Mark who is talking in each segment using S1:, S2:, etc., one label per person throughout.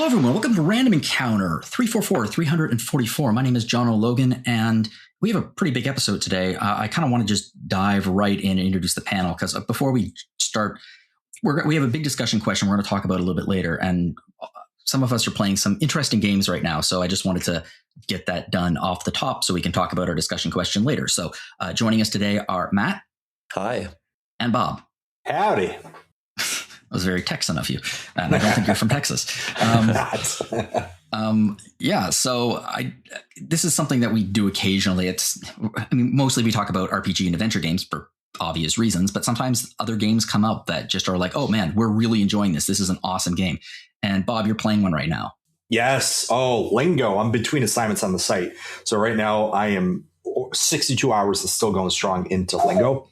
S1: Hello, everyone. Welcome to Random Encounter 344. My name is John O'Logan, and we have a pretty big episode today. I kind of want to just dive right in and introduce the panel, because before we start, we have a big discussion question we're going to talk about a little bit later, and some of us are playing some interesting games right now, so I just wanted to get that done off the top so we can talk about our discussion question later. So joining us today are Matt.
S2: Hi.
S1: And Bob.
S3: Howdy.
S1: That was very Texan of you. And I don't think you're from Texas. So this is something that we do occasionally. Mostly we talk about RPG and adventure games for obvious reasons, but sometimes other games come up that just are like, oh man, we're really enjoying this. This is an awesome game. And Bob, you're playing one right now.
S3: Yes. Oh, Lingo. I'm between assignments on the site. So right now I am 62 hours and still going strong into Lingo.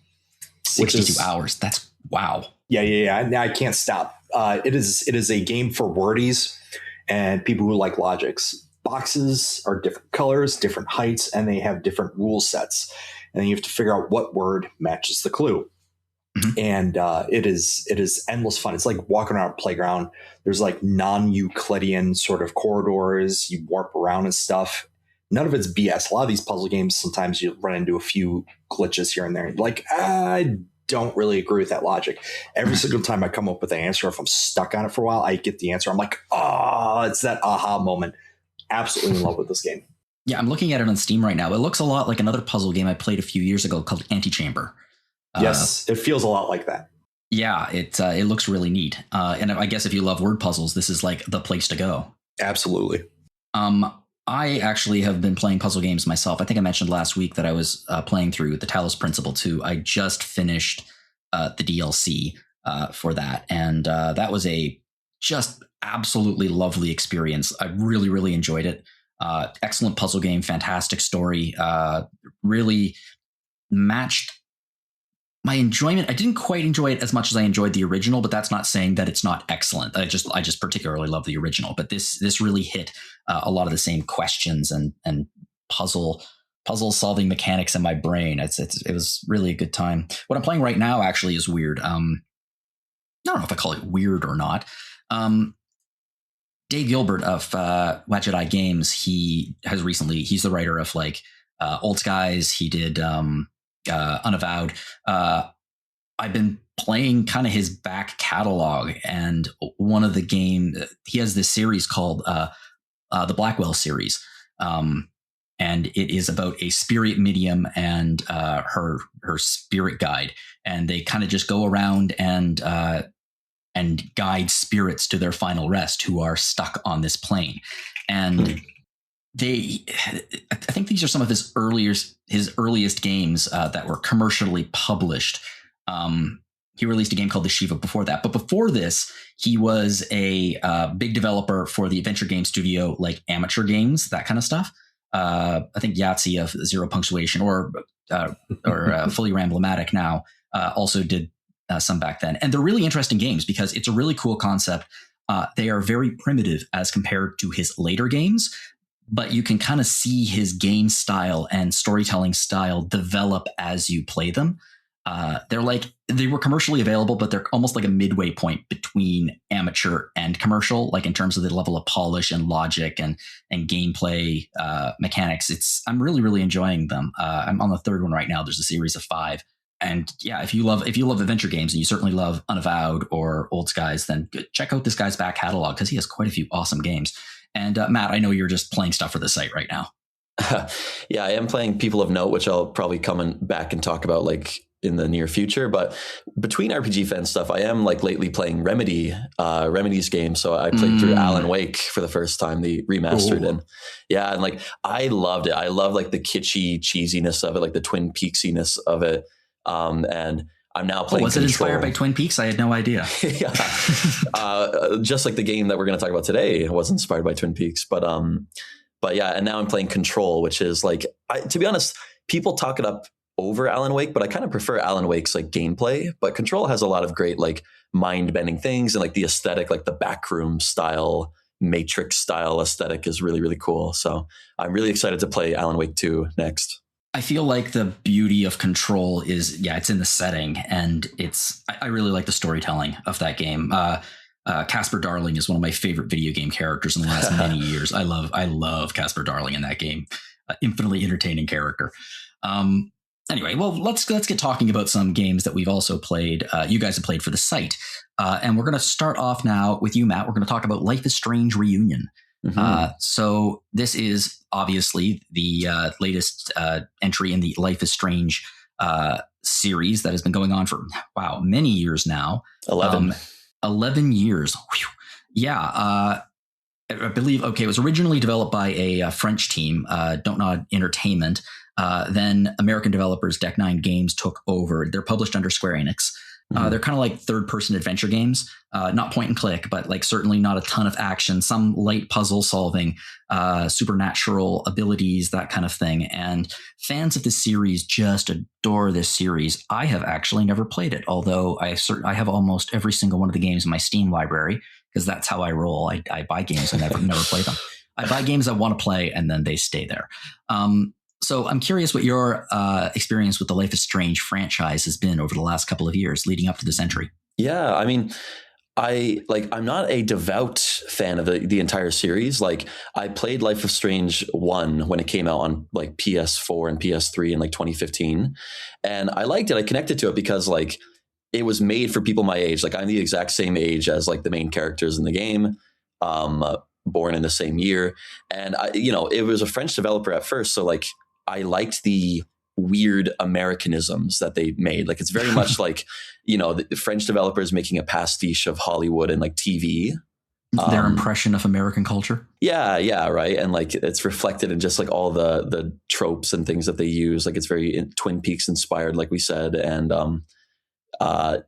S1: 62 hours. That's wow.
S3: Yeah. I can't stop. It is a game for wordies and people who like logics. Boxes are different colors, different heights, and they have different rule sets. And then you have to figure out what word matches the clue. Mm-hmm. And it is endless fun. It's like walking around a playground. There's like non-Euclidean sort of corridors. You warp around and stuff. None of it's BS. A lot of these puzzle games, sometimes you run into a few glitches here and there. Like, I don't really agree with that logic. Every single time I come up with an answer, if I'm stuck on it for a while, I get the answer. I'm like, it's that aha moment. Absolutely in love with this game.
S1: Yeah, I'm looking at it on Steam right now. It looks a lot like another puzzle game I played a few years ago called Antichamber.
S3: Yes, it feels a lot like that.
S1: Yeah, it looks really neat. And I guess if you love word puzzles, this is like the place to go.
S3: Absolutely.
S1: I actually have been playing puzzle games myself. I think I mentioned last week that I was playing through the Talos Principle 2. I just finished the DLC for that. And that was a just absolutely lovely experience. I really, really enjoyed it. Excellent puzzle game, fantastic story, really matched my enjoyment. I didn't quite enjoy it as much as I enjoyed the original, but that's not saying that it's not excellent. I just particularly love the original, but this really hit a lot of the same questions and puzzle solving mechanics in my brain. It was really a good time. What I'm playing right now actually is weird. I don't know if I call it weird or not. Dave Gilbert of Watchet Eye Games, he's the writer of like Old Skies. He did Unavowed. I've been playing kind of his back catalog, and one of the game, he has this series called the Blackwell series. And it is about a spirit medium and her spirit guide. And they kind of just go around and guide spirits to their final rest who are stuck on this plane. And I think these are some of his earliest games that were commercially published. He released a game called The Shiva before that. But before this, he was a big developer for the adventure game studio, like Amateur Games, that kind of stuff. I think Yahtzee of Zero Punctuation or Fully Ramblomatic now also did some back then. And they're really interesting games because it's a really cool concept. They are very primitive as compared to his later games, but you can kind of see his game style and storytelling style develop as you play them. They were commercially available, but they're almost like a midway point between amateur and commercial, like in terms of the level of polish and logic and gameplay mechanics. I'm really, really enjoying them. I'm on the third one right now. There's a series of 5. And yeah, if you love adventure games and you certainly love Unavowed or Old Skies, then check out this guy's back catalog because he has quite a few awesome games. And Matt, I know you're just playing stuff for the site right now.
S2: Yeah, I am playing People of Note, which I'll probably come back and talk about like in the near future. But between RPG fan stuff, I am like lately playing Remedy's game. So I played through Alan Wake for the first time, the remastered. Ooh. And yeah, and like I loved it. I love like the kitschy cheesiness of it, like the Twin Peaksiness of it. And I'm now playing.
S1: Was it inspired by Twin Peaks? I had no idea.
S2: Yeah, just like the game that we're going to talk about today was inspired by Twin Peaks. But yeah, and now I'm playing Control, which is like, to be honest, people talk it up over Alan Wake, but I kind of prefer Alan Wake's like gameplay. But Control has a lot of great like mind bending things, and like the aesthetic, like the backroom style, Matrix style aesthetic is really, really cool. So I'm really excited to play Alan Wake 2 next.
S1: I feel like the beauty of Control is, it's in the setting, and I really like the storytelling of that game. Casper Darling is one of my favorite video game characters in the last many years. I love Casper Darling in that game. Infinitely entertaining character. Anyway, well, let's get talking about some games that we've also played. You guys have played for the site. And we're going to start off now with you, Matt. We're going to talk about Life is Strange Reunion. So this is obviously the latest entry in the Life is Strange series that has been going on for, many years now. 11 years. Whew. Yeah. I believe, it was originally developed by a French team, Don't Nod Entertainment. Then American developers Deck Nine Games took over. They're published under Square Enix. They're kind of like third-person adventure games, not point and click, but like certainly not a ton of action, some light puzzle solving, supernatural abilities, that kind of thing. And fans of this series just adore this series. I have actually never played it, although I have almost every single one of the games in my Steam library, because that's how I roll. I buy games and never play them. I buy games I want to play, and then they stay there. So I'm curious what your experience with the Life is Strange franchise has been over the last couple of years leading up to this entry.
S2: Yeah, I mean, I'm not a devout fan of the entire series. Like, I played Life is Strange 1 when it came out on like PS4 and PS3 in like 2015. And I liked it. I connected to it because like it was made for people my age. Like, I'm the exact same age as like the main characters in the game. Born in the same year. And it was a French developer at first. So like, I liked the weird Americanisms that they made. Like, it's very much like, the French developers making a pastiche of Hollywood and like TV.
S1: Their impression of American culture. Yeah,
S2: right. And like, it's reflected in just like all the tropes and things that they use. Like, it's very Twin Peaks inspired, like we said. And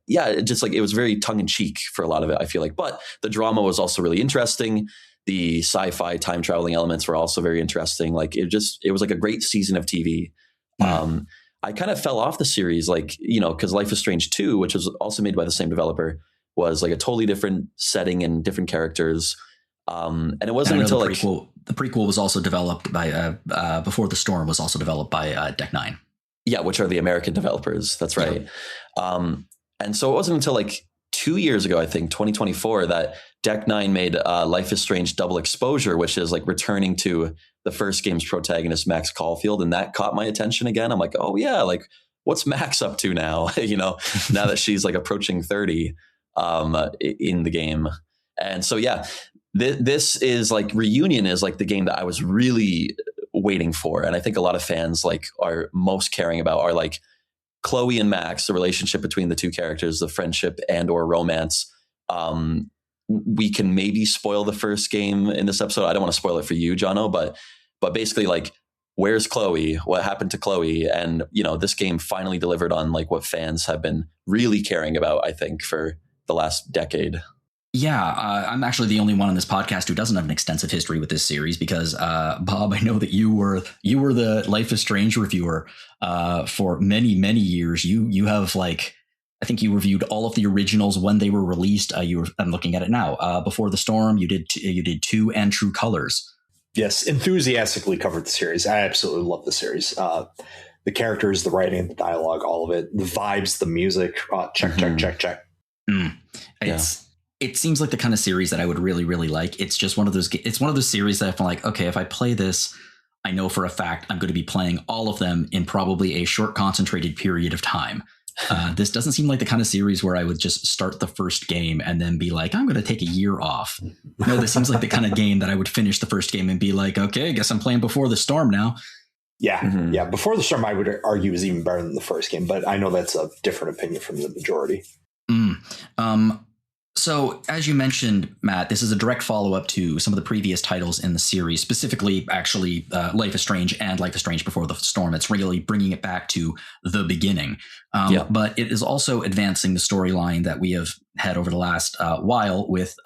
S2: just like, it was very tongue in cheek for a lot of it, I feel like. But the drama was also really interesting. The sci-fi time traveling elements were also very interesting. Like, it was like a great season of TV. I kind of fell off the series, like, because Life is Strange 2, which was also made by the same developer, was like a totally different setting and different characters. And it wasn't until the
S1: prequel was also developed by Before the Storm was also developed by Deck Nine.
S2: Yeah, which are the American developers. That's right. Yeah. And so it wasn't until like 2 years ago, I think 2024, that Deck Nine made Life is Strange Double Exposure, which is like returning to the first game's protagonist, Max Caulfield. And that caught my attention again. I'm like, oh yeah, like what's Max up to now? Now that she's like approaching 30 in the game. And so, yeah, this is like Reunion is like the game that I was really waiting for. And I think a lot of fans like are most caring about are like Chloe and Max, the relationship between the two characters, the friendship and or romance. We can maybe spoil the first game in this episode. I don't want to spoil it for you, Jono, but basically, like, where's Chloe? What happened to Chloe? And this game finally delivered on like what fans have been really caring about, I think, for the last decade.
S1: Yeah, I'm actually the only one on this podcast who doesn't have an extensive history with this series because, Bob, I know that you were the Life is Strange reviewer for many, many years. You have like, I think you reviewed all of the originals when they were released. I'm looking at it now. Before the Storm, you did 2 and True Colors.
S3: Yes, enthusiastically covered the series. I absolutely love the series. The characters, the writing, the dialogue, all of it, the vibes, the music. Check.
S1: It seems like the kind of series that I would really, really like. It's just one of those. It's one of those series that I'm like, okay, if I play this, I know for a fact I'm going to be playing all of them in probably a short, concentrated period of time. This doesn't seem like the kind of series where I would just start the first game and then be like, I'm going to take a year off. No, this seems like the kind of game that I would finish the first game and be like, okay, I guess I'm playing Before the Storm now.
S3: Yeah, yeah. Before the Storm, I would argue is even better than the first game, but I know that's a different opinion from the majority.
S1: So, as you mentioned, Matt, this is a direct follow-up to some of the previous titles in the series, specifically, actually, Life is Strange and Life is Strange Before the Storm. It's really bringing it back to the beginning. But it is also advancing the storyline that we have had over the last while with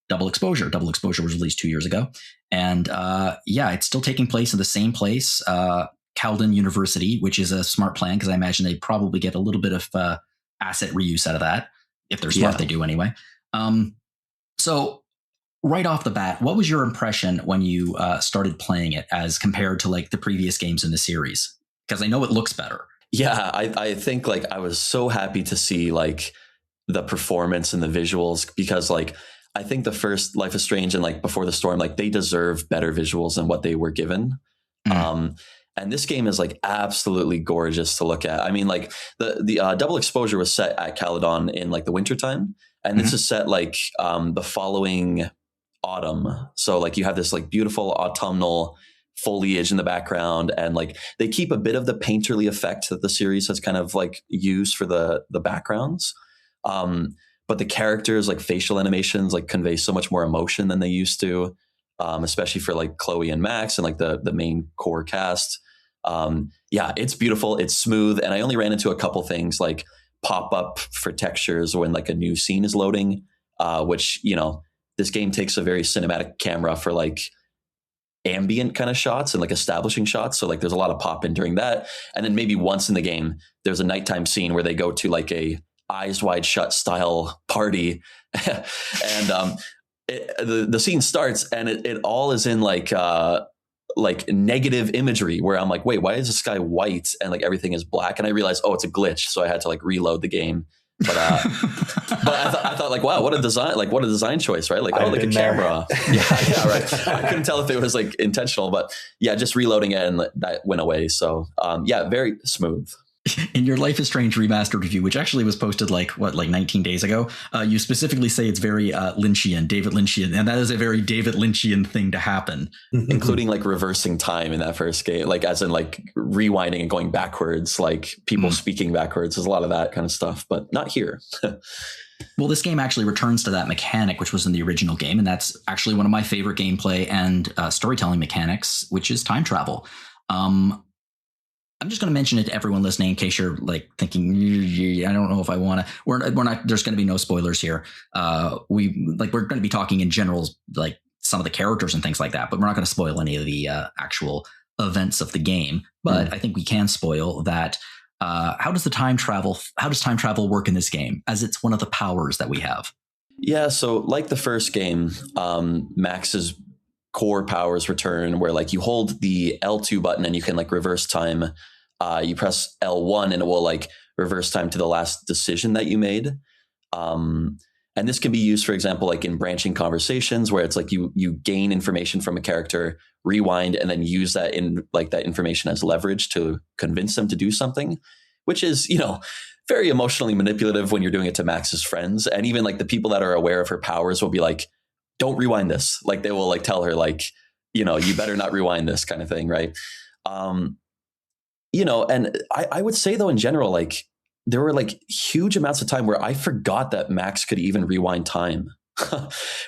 S1: Double Exposure. Double Exposure was released 2 years ago. And it's still taking place in the same place, Cowden University, which is a smart plan because I imagine they probably get a little bit of asset reuse out of that. If they're smart, they do anyway. So right off the bat, what was your impression when you started playing it as compared to like the previous games in the series? Because I know it looks better.
S2: Yeah, I think like I was so happy to see like the performance and the visuals, because like I think the first Life is Strange and like Before the Storm, like they deserve better visuals than what they were given. And this game is like absolutely gorgeous to look at. I mean, like the double exposure was set at Caledon in like the wintertime, and this is set like the following autumn. So like you have this like beautiful autumnal foliage in the background, and like they keep a bit of the painterly effect that the series has kind of like used for the backgrounds. But the characters, like facial animations, like convey so much more emotion than they used to, especially for like Chloe and Max and like the main core cast. Yeah, it's beautiful. It's smooth. And I only ran into a couple things like pop up for textures when like a new scene is loading, which, you know, this game takes a very cinematic camera for like ambient kind of shots and like establishing shots. So like there's a lot of pop in during that. And then maybe once in the game, there's a nighttime scene where they go to like a Eyes Wide Shut style party. And the scene starts and it all is in like negative imagery where I'm like, wait, why is the sky white and like everything is black? And I realized, oh, it's a glitch. So I had to like reload the game. But I thought like, wow, what a design choice, right? Like, oh, like a camera. Yeah, right. I couldn't tell if it was like intentional, but yeah, just reloading it and that went away. So yeah, very smooth.
S1: In your Life is Strange remastered review, which actually was posted like 19 days ago, you specifically say it's very Lynchian, David Lynchian, and that is a very David Lynchian thing to happen,
S2: including like reversing time in that first game, like as in like rewinding and going backwards, like people speaking backwards. There's a lot of that kind of stuff, but not here.
S1: Well, this game actually returns to that mechanic, which was in the original game, and that's actually one of my favorite gameplay and storytelling mechanics, which is time travel. I'm just going to mention it to everyone listening in case you're like thinking, I don't know if I want to. We're not. There's going to be no spoilers here. We're going to be talking in general, like some of the characters and things like that, but we're not going to spoil any of the actual events of the game. But I think we can spoil that. How does time travel work in this game, as it's one of the powers that we have?
S2: Yeah. So like the first game, Max's core powers return, where like you hold the L2 button and you can like reverse time. You press L1 and it will like reverse time to the last decision that you made. And this can be used, for example, like in branching conversations where it's like you gain information from a character, rewind, and then use that in like that information as leverage to convince them to do something, which is, you know, very emotionally manipulative when you're doing it to Max's friends. And even like the people that are aware of her powers will be like, don't rewind this. Like they will like tell her like, you know, you better not rewind this kind of thing. Right. You know, and I would say though, in general, like there were like huge amounts of time where I forgot that Max could even rewind time,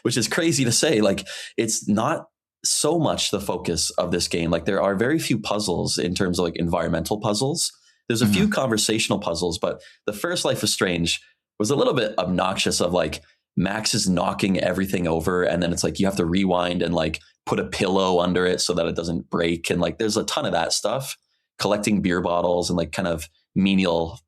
S2: which is crazy to say. Like it's not so much the focus of this game. Like there are very few puzzles in terms of like environmental puzzles. There's a few conversational puzzles, but the first Life is Strange was a little bit obnoxious of like, Max is knocking everything over and then it's like you have to rewind and like put a pillow under it so that it doesn't break. And like there's a ton of that stuff, collecting beer bottles and like kind of menial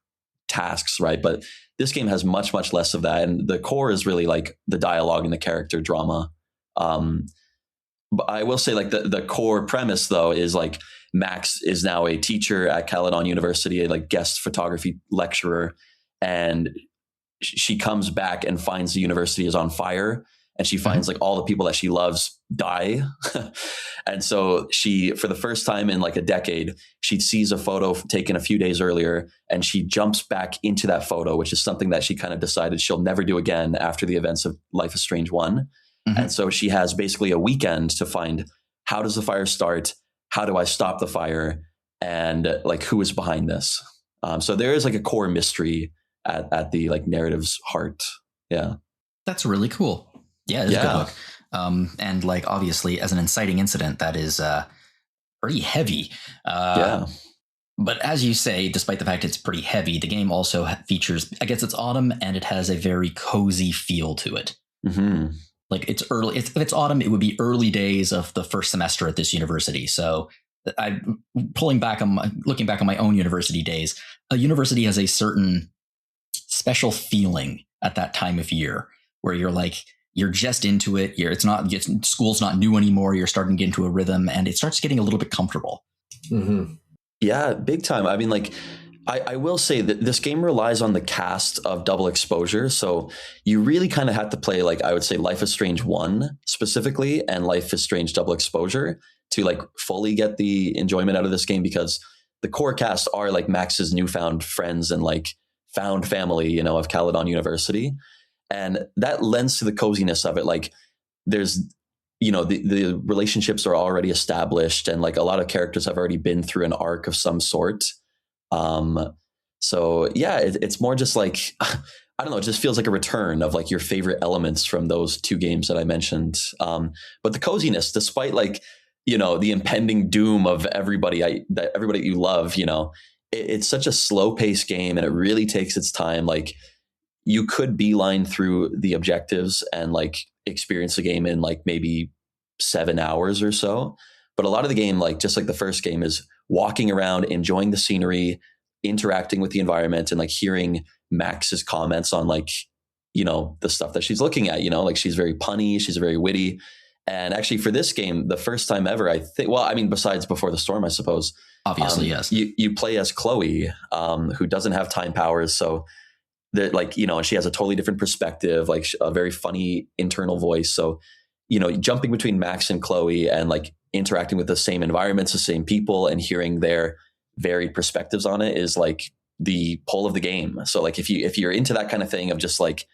S2: tasks, right? But this game has much, much less of that. And the core is really like the dialogue and the character drama. But I will say like the core premise though is like Max is now a teacher at Caledon University, a like guest photography lecturer, and she comes back and finds the university is on fire, and she finds like all the people that she loves die. And so she, for the first time in like a decade, she sees a photo taken a few days earlier and she jumps back into that photo, which is something that she kind of decided she'll never do again after the events of Life is Strange 1. And so she has basically a weekend to find, how does the fire start? How do I stop the fire? And like, who is behind this? So there is like a core mystery at the like narrative's heart. Yeah.
S1: That's really cool. Yeah, it's a good book. And like obviously as an inciting incident, that is pretty heavy. But as you say, despite the fact it's pretty heavy, the game also features, I guess it's autumn and it has a very cozy feel to it. Like it's early. If it's autumn, it would be early days of the first semester at this university. So looking back on my own university days, a university has a certain special feeling at that time of year where you're like, you're just into it. School's not new anymore. You're starting to get into a rhythm and it starts getting a little bit comfortable.
S2: Yeah, big time. I mean, like I will say that this game relies on the cast of Double Exposure. So you really kind of have to play, like, I would say Life is Strange 1 specifically and Life is Strange Double Exposure to like fully get the enjoyment out of this game, because the core cast are like Max's newfound friends and like found family, you know, of Caledon University. And that lends to the coziness of it. Like there's, you know, the relationships are already established and like a lot of characters have already been through an arc of some sort. So yeah, it's more just like, I don't know, it just feels like a return of like your favorite elements from those two games that I mentioned. But the coziness, despite like, you know, the impending doom of everybody that you love, you know, it's such a slow paced game and it really takes its time. Like you could beeline through the objectives and like experience the game in like maybe 7 hours or so. But a lot of the game, like just like the first game, is walking around, enjoying the scenery, interacting with the environment, and like hearing Max's comments on like, you know, the stuff that she's looking at, you know, like she's very punny, she's very witty. And actually for this game, the first time ever, I think, well, I mean, besides Before the Storm, I suppose.
S1: Obviously, yes.
S2: You play as Chloe, who doesn't have time powers. So that, like, you know, and she has a totally different perspective, like a very funny internal voice. So, you know, jumping between Max and Chloe and like interacting with the same environments, the same people, and hearing their varied perspectives on it is like the pull of the game. So like if you're into that kind of thing of just like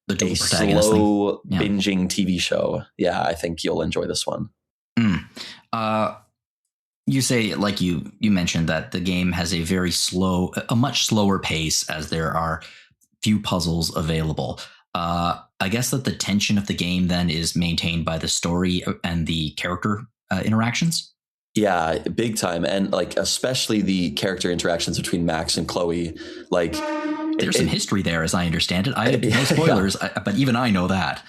S2: a slow binging TV show, yeah, I think you'll enjoy this one.
S1: You say, like you mentioned, that the game has a much slower pace as there are few puzzles available. I guess that the tension of the game then is maintained by the story and the character interactions.
S2: Yeah, big time. And like, especially the character interactions between Max and Chloe, like
S1: there's some history there, as I understand it. No spoilers, but even I know that.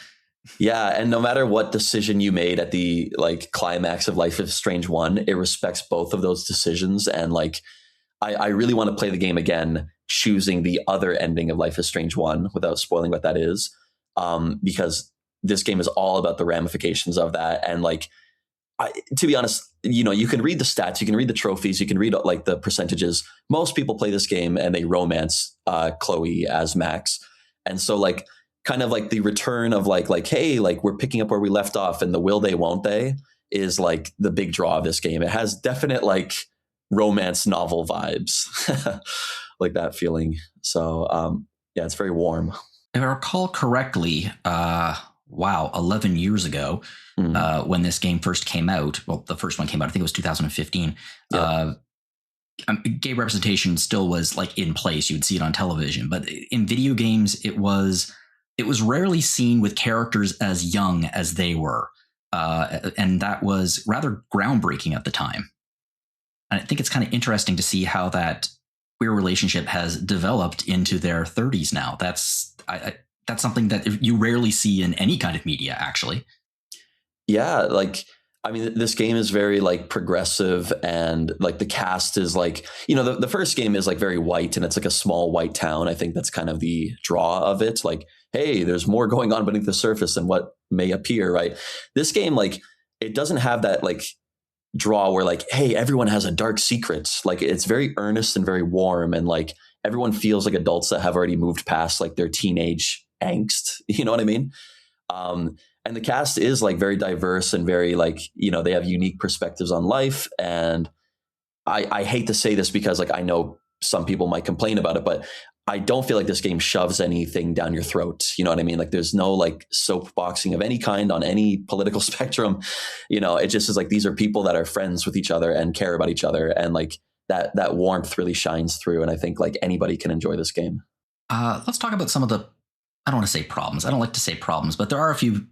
S2: Yeah. And no matter what decision you made at the like climax of Life is Strange 1, it respects both of those decisions. And like, I really want to play the game again, choosing the other ending of Life is Strange 1 without spoiling what that is. Because this game is all about the ramifications of that. And like, to be honest, you know, you can read the stats, you can read the trophies, you can read like the percentages. Most people play this game and they romance Chloe as Max. And so like, kind of like the return of like, hey, like we're picking up where we left off, and the will they, won't they is like the big draw of this game. It has definite like romance novel vibes, like that feeling. So yeah, it's very warm.
S1: If I recall correctly, 11 years ago, when this game first came out, well, the first one came out, I think it was 2015. Yep. Gay representation still was like in place. You would see it on television, but in video games, it was rarely seen with characters as young as they were. And that was rather groundbreaking at the time. And I think it's kind of interesting to see how that queer relationship has developed into their 30s now. That's something that you rarely see in any kind of media, actually.
S2: Yeah, like, I mean, this game is very like progressive, and like the cast is like, you know, the first game is like very white, and it's like a small white town. I think that's kind of the draw of it. Like, hey, there's more going on beneath the surface than what may appear, right? This game, like, it doesn't have that like draw where like, hey, everyone has a dark secret. Like, it's very earnest and very warm, and like everyone feels like adults that have already moved past like their teenage angst. You know what I mean? And the cast is like very diverse and very like, you know, they have unique perspectives on life. And I hate to say this because like I know some people might complain about it, but I don't feel like this game shoves anything down your throat. You know what I mean? Like there's no like soapboxing of any kind on any political spectrum. You know, it just is like these are people that are friends with each other and care about each other. And like that warmth really shines through. And I think like anybody can enjoy this game.
S1: Let's talk about some of the, I don't want to say problems. I don't like to say problems, but there are a few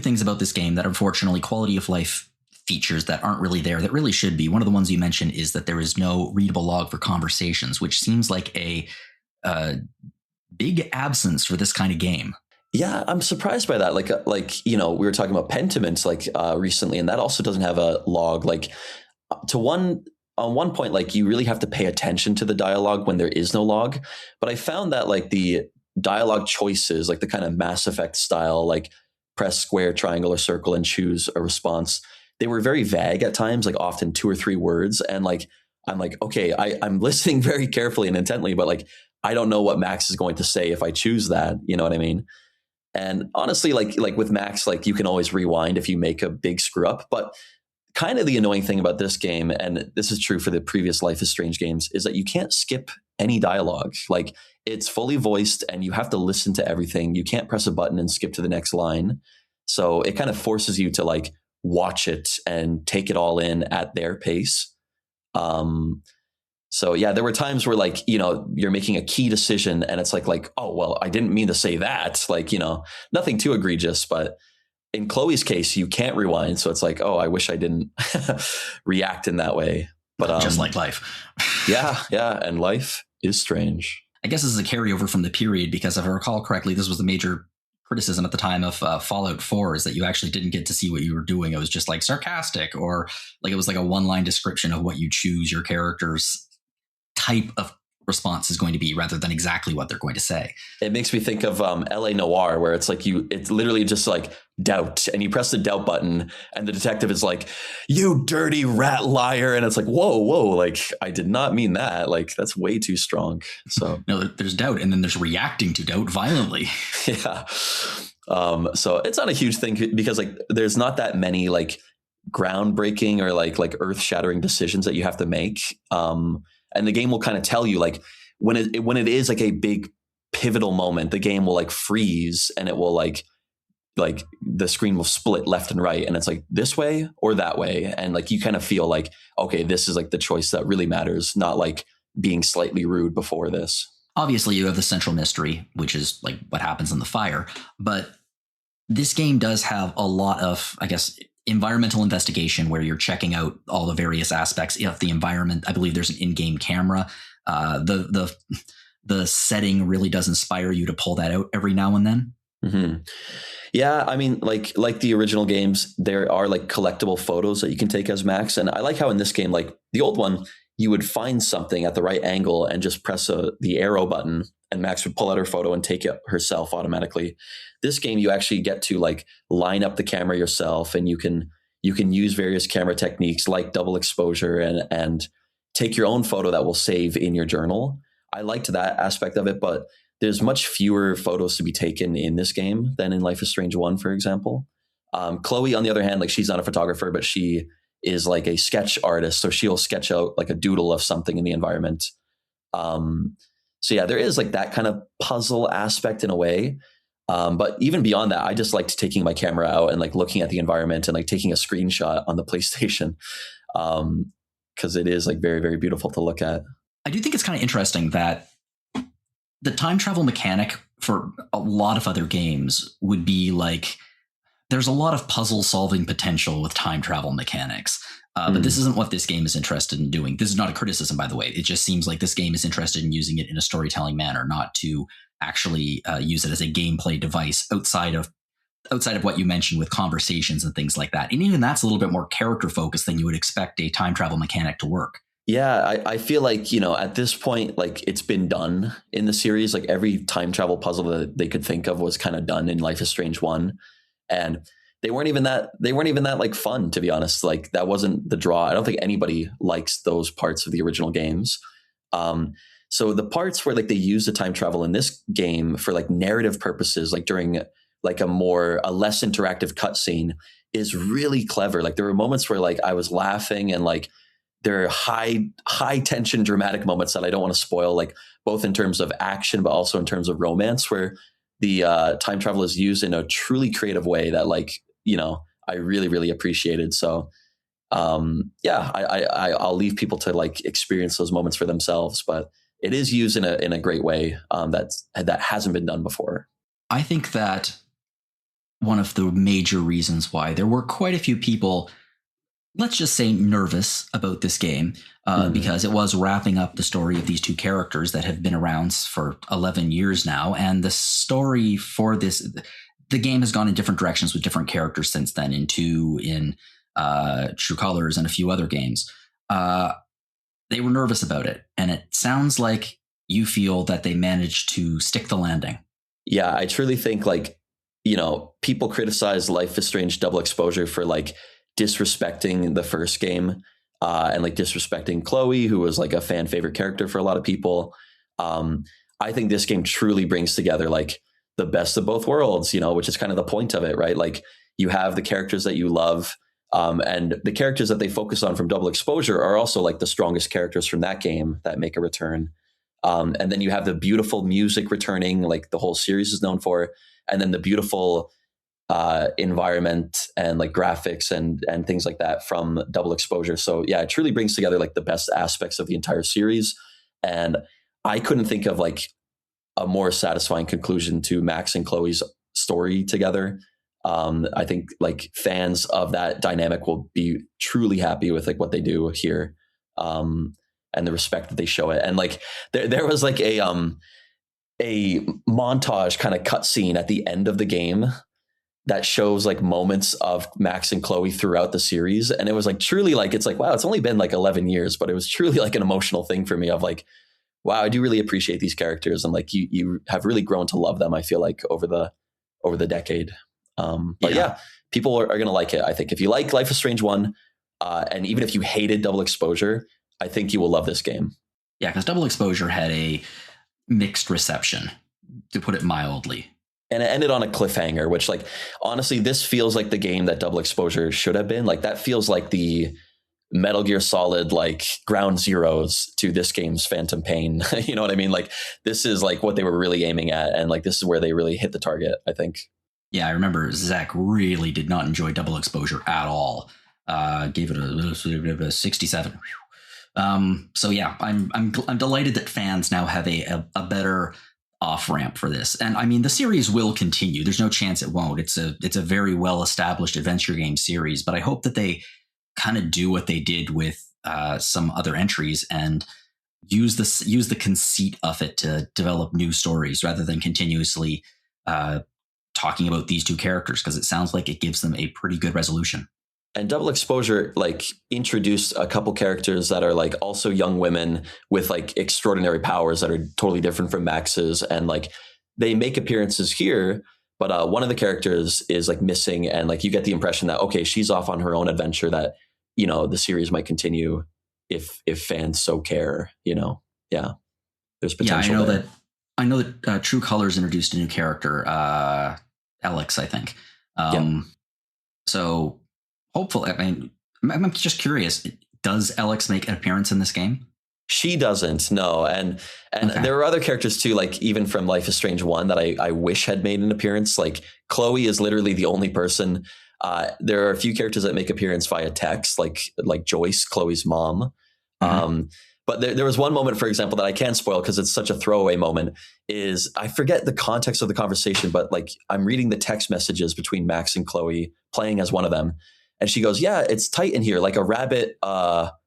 S1: things about this game that unfortunately quality of life features that aren't really there that really should be. One of the ones you mentioned is that there is no readable log for conversations, which seems like a big absence for this kind of game.
S2: Yeah, I'm surprised by that. Like you know, we were talking about Pentiment like recently, and that also doesn't have a log. Like on one point, like you really have to pay attention to the dialogue when there is no log. But I found that like the dialogue choices, like the kind of Mass Effect style, like press square, triangle, or circle and choose a response, they were very vague at times, like often 2 or 3 words. And like I'm like, okay, I'm listening very carefully and intently, but like, I don't know what Max is going to say if I choose that. You know what I mean? And honestly, like with Max, like you can always rewind if you make a big screw up. But kind of the annoying thing about this game, and this is true for the previous Life is Strange games, is that you can't skip any dialogue. Like it's fully voiced and you have to listen to everything. You can't press a button and skip to the next line. So it kind of forces you to like watch it and take it all in at their pace. So yeah, there were times where like, you know, you're making a key decision and it's like, oh, well, I didn't mean to say that. Like, you know, nothing too egregious, but in Chloe's case, you can't rewind. So it's like, oh, I wish I didn't react in that way. But
S1: just like life.
S2: Yeah. And life is strange.
S1: I guess this is a carryover from the period, because if I recall correctly, this was the major criticism at the time of Fallout 4, is that you actually didn't get to see what you were doing. It was just like sarcastic, or like it was like a one-line description of what you choose your character's type of response is going to be, rather than exactly what they're going to say.
S2: It makes me think of LA Noir, where it's like it's literally just like doubt, and you press the doubt button and the detective is like, you dirty rat liar. And it's like, whoa, like I did not mean that. Like that's way too strong. So
S1: no, there's doubt, and then there's reacting to doubt violently.
S2: Yeah. So it's not a huge thing, because like there's not that many like groundbreaking or like earth shattering decisions that you have to make. And the game will kind of tell you like when it is like a big pivotal moment, the game will like freeze and it will like the screen will split left and right. And it's like this way or that way. And like you kind of feel like, okay, this is like the choice that really matters, not like being slightly rude before this.
S1: Obviously, you have the central mystery, which is like what happens in the fire. But this game does have a lot of, I guess, environmental investigation, where you're checking out all the various aspects of the environment. I believe there's an in-game camera. The setting really does inspire you to pull that out every now and then.
S2: Mm-hmm. Yeah, I mean, like the original games, there are like collectible photos that you can take as Max, and I like how in this game, like the old one, you would find something at the right angle and just press the arrow button, and Max would pull out her photo and take it herself automatically. This game, you actually get to like line up the camera yourself, and you can use various camera techniques like double exposure and take your own photo that will save in your journal. I liked that aspect of it, but there's much fewer photos to be taken in this game than in Life is Strange 1, for example. Chloe, on the other hand, like she's not a photographer, but she is like a sketch artist. So she'll sketch out like a doodle of something in the environment. So yeah, there is like that kind of puzzle aspect in a way. But even beyond that, I just liked taking my camera out and like looking at the environment and like taking a screenshot on the PlayStation. Cause it is like very, very beautiful to look at.
S1: I do think it's kind of interesting that the time travel mechanic for a lot of other games would be like, there's a lot of puzzle solving potential with time travel mechanics. But this isn't what this game is interested in doing. This is not a criticism, by the way. It just seems like this game is interested in using it in a storytelling manner, not to actually use it as a gameplay device outside of what you mentioned with conversations and things like that. And even that's a little bit more character focused than you would expect a time travel mechanic to work.
S2: Yeah, I feel like, you know, at this point, like it's been done in the series. Like every time travel puzzle that they could think of was kind of done in Life is Strange 1. And they weren't even that like fun, to be honest. Like that wasn't the draw. I don't think anybody likes those parts of the original games. So the parts where like they use the time travel in this game for like narrative purposes, like during like a less interactive cutscene, is really clever. Like there were moments where like I was laughing, and like there are high tension dramatic moments that I don't want to spoil, like both in terms of action, but also in terms of romance, where the time travel is used in a truly creative way that, like, you know, I really, really appreciated. So yeah, I'll leave people to like experience those moments for themselves, but it is used in a great way that hasn't been done before.
S1: I think that one of the major reasons why there were quite a few people, let's just say, nervous about this game, because it was wrapping up the story of these two characters that have been around for 11 years now. And the story for this, the game has gone in different directions with different characters since then, in True Colors and a few other games. They were nervous about it. And it sounds like you feel that they managed to stick the landing.
S2: Yeah, I truly think, like, you know, people criticize Life is Strange Double Exposure for like disrespecting the first game. and like disrespecting Chloe, who was like a fan favorite character for a lot of people. I think this game truly brings together like the best of both worlds, you know, which is kind of the point of it, right? Like you have the characters that you love, and the characters that they focus on from Double Exposure are also like the strongest characters from that game that make a return. And then you have the beautiful music returning, like the whole series is known for, and then the beautiful environment and like graphics and things like that from Double Exposure. So yeah, it truly brings together like the best aspects of the entire series. And I couldn't think of like a more satisfying conclusion to Max and Chloe's story together. I think like fans of that dynamic will be truly happy with like what they do here, and the respect that they show it. And like there was like a montage kind of cutscene at the end of the game that shows like moments of Max and Chloe throughout the series. And it was like truly like, it's like, wow, it's only been like 11 years, but it was truly like an emotional thing for me of like, wow, I do really appreciate these characters. And like, you have really grown to love them. I feel like over the decade. But yeah, people are going to like it. I think if you like Life is Strange 1, and even if you hated Double Exposure, I think you will love this game.
S1: Yeah, because Double Exposure had a mixed reception, to put it mildly.
S2: And it ended on a cliffhanger, which like, honestly, this feels like the game that Double Exposure should have been. Like that feels like the Metal Gear Solid, like ground zeros to this game's Phantom Pain. You know what I mean? Like this is like what they were really aiming at. And like, this is where they really hit the target, I think. Yeah,
S1: I remember Zach really did not enjoy Double Exposure at all. Gave it a 67. So yeah, I'm delighted that fans now have a better off ramp for this. And I mean, the series will continue. There's no chance it won't. It's a very well established adventure game series, but I hope that they kind of do what they did with some other entries and use the conceit of it to develop new stories rather than continuously talking about these two characters, because it sounds like it gives them a pretty good resolution.
S2: And Double Exposure like introduced a couple characters that are like also young women with like extraordinary powers that are totally different from Max's, and like they make appearances here, but one of the characters is like missing, and like you get the impression that okay, she's off on her own adventure, that you know the series might continue if fans so care, you know. Yeah, there's potential.
S1: Yeah, I know that True Colors introduced a new character, Alex, I think. So hopefully, I mean, I'm just curious, does Alex make an appearance in this game?
S2: She doesn't, no. And okay. There are other characters too, like even from Life is Strange 1 that I wish had made an appearance. Like Chloe is literally the only person. There are a few characters that make appearance via text, like Joyce, Chloe's mom. Mm-hmm. But there was one moment, for example, that I can't spoil because it's such a throwaway moment, is I forget the context of the conversation, but like I'm reading the text messages between Max and Chloe playing as one of them. And she goes, yeah, it's tight in here, like a rabbit.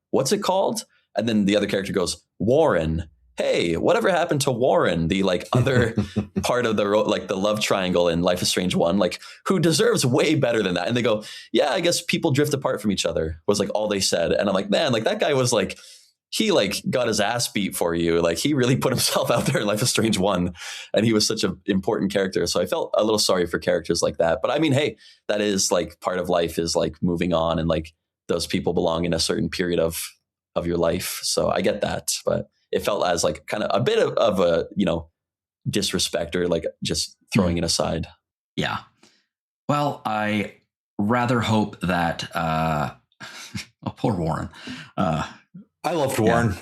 S2: What's it called? And then the other character goes, Warren. Hey, whatever happened to Warren, the like other part of the like the love triangle in Life is Strange 1, like who deserves way better than that? And they go, yeah, I guess people drift apart from each other, was like all they said. And I'm like, man, like that guy was like, he like got his ass beat for you. Like he really put himself out there in Life is Strange 1, and he was such an important character. So I felt a little sorry for characters like that. But I mean, hey, that is like part of life, is like moving on, and like those people belong in a certain period of your life. So I get that, but it felt as like kind of a bit of a, you know, disrespect or like just throwing it aside.
S1: Yeah. Well, I rather hope that, oh, poor Warren.
S3: I loved Warren.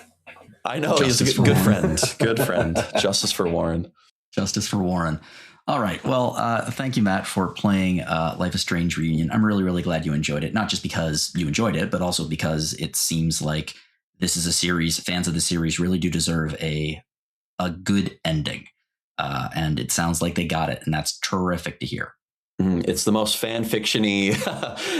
S2: I know, he's a good friend. Good friend. Justice for Warren.
S1: Justice for Warren. All right. Well, thank you, Matt, for playing Life is Strange Reunion. I'm really, really glad you enjoyed it. Not just because you enjoyed it, but also because it seems like this is a series, fans of the series really do deserve a good ending. And it sounds like they got it, and that's terrific to hear.
S2: It's the most fan fiction-y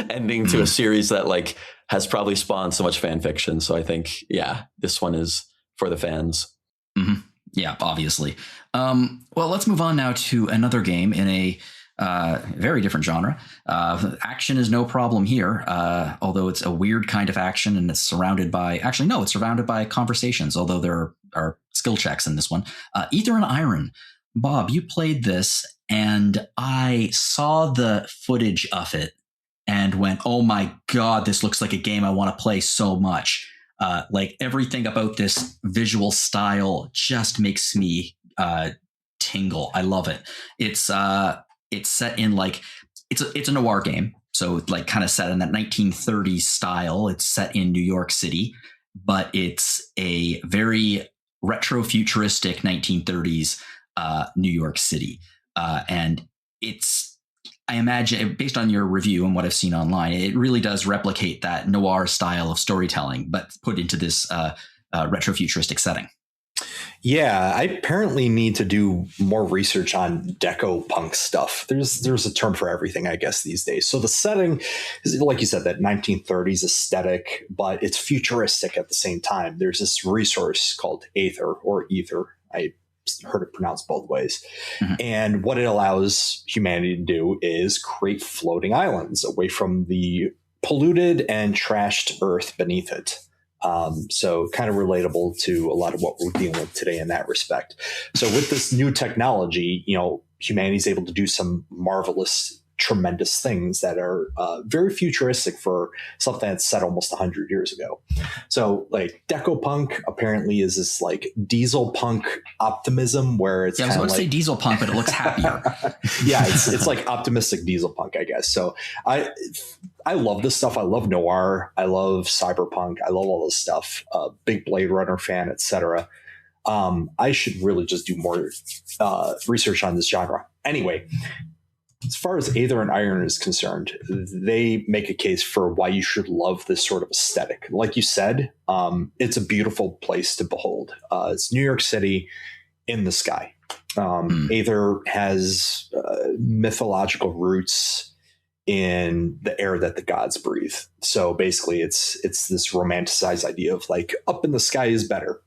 S2: ending to a series that like has probably spawned so much fan fiction. So I think, yeah, this one is for the fans.
S1: Mm-hmm. Yeah, obviously. Well, let's move on now to another game in a very different genre. Action is no problem here, although it's a weird kind of action, and it's surrounded by, actually, no, it's surrounded by conversations, although there are skill checks in this one. Aether Iron. Bob, you played this, and I saw the footage of it, and went, oh my God, this looks like a game I want to play so much. Like everything about this visual style just makes me tingle. I love it. It's set in like, it's a noir game. So like kind of set in that 1930s style. It's set in New York City, but it's a very retro futuristic 1930s New York City. And I imagine, based on your review and what I've seen online, it really does replicate that noir style of storytelling, but put into this retro futuristic setting.
S3: Yeah, I apparently need to do more research on decopunk stuff. There's a term for everything, I guess, these days. So the setting is, like you said, that 1930s aesthetic, but it's futuristic at the same time. There's this resource called Aether or Ether. I heard it pronounced both ways. Mm-hmm. And what it allows humanity to do is create floating islands away from the polluted and trashed earth beneath it. So kind of relatable to a lot of what we're dealing with today in that respect. So with this new technology, humanity is able to do some marvelous, tremendous things that are very futuristic for something that's set almost 100 years ago. So like decopunk apparently is this like diesel punk optimism where it's
S1: I was going to say diesel punk, but it looks happier.
S3: Yeah, it's like optimistic diesel punk, I guess. So I love this stuff. I love noir. I love cyberpunk. I love all this stuff. Big Blade Runner fan, etc. I should really just do more research on this genre. Anyway, as far as Aether Iron is concerned, they make a case for why you should love this sort of aesthetic. Like you said, it's a beautiful place to behold. It's New York City in the sky. Aether has mythological roots in the air that the gods breathe. So basically it's this romanticized idea of like up in the sky is better.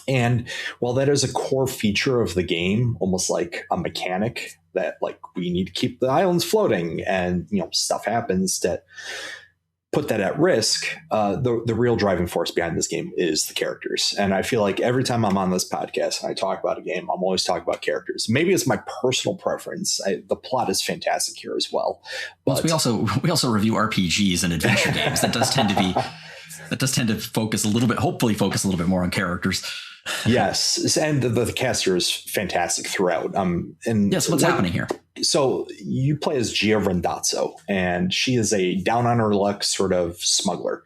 S3: And while that is a core feature of the game, almost like a mechanic that like we need to keep the islands floating and stuff happens that put that at risk, the real driving force behind this game is the characters. And I feel like every time I'm on this podcast and I talk about a game, I'm always talking about characters. Maybe it's my personal preference. The plot is fantastic here as well. But
S1: we also review RPGs and adventure games. That does tend to focus a little bit, hopefully focus a little bit more on characters.
S3: Yes, and the cast here is fantastic throughout. And
S1: yes, what's happening here?
S3: So you play as Gia Rendazzo, and she is a down on her luck sort of smuggler,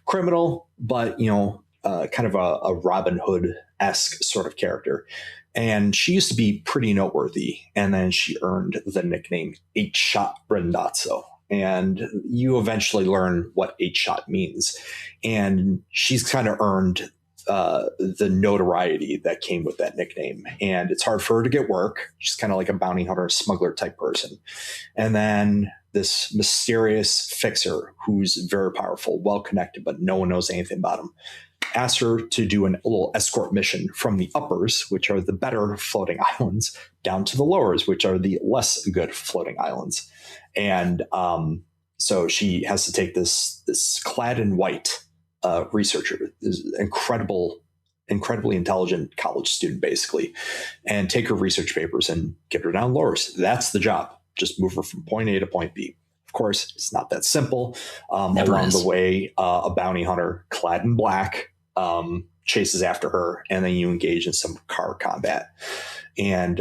S3: criminal, but kind of a Robin Hood-esque sort of character. And she used to be pretty noteworthy, and then she earned the nickname 8-Shot Rendazzo. And you eventually learn what 8-Shot means, and she's kind of earned the notoriety that came with that nickname. And it's hard for her to get work. She's kind of like a bounty hunter, smuggler type person. And then this mysterious fixer who's very powerful, well connected, but no one knows anything about him, asks her to do a little escort mission from the uppers, which are the better floating islands, down to the lowers, which are the less good floating islands. And so she has to take this clad in white researcher, is incredibly intelligent college student, basically, and take her research papers and get her down lowers. That's the job. Just move her from point A to point B. Of course, it's not that simple. Along the way, a bounty hunter clad in black chases after her, and then you engage in some car combat. And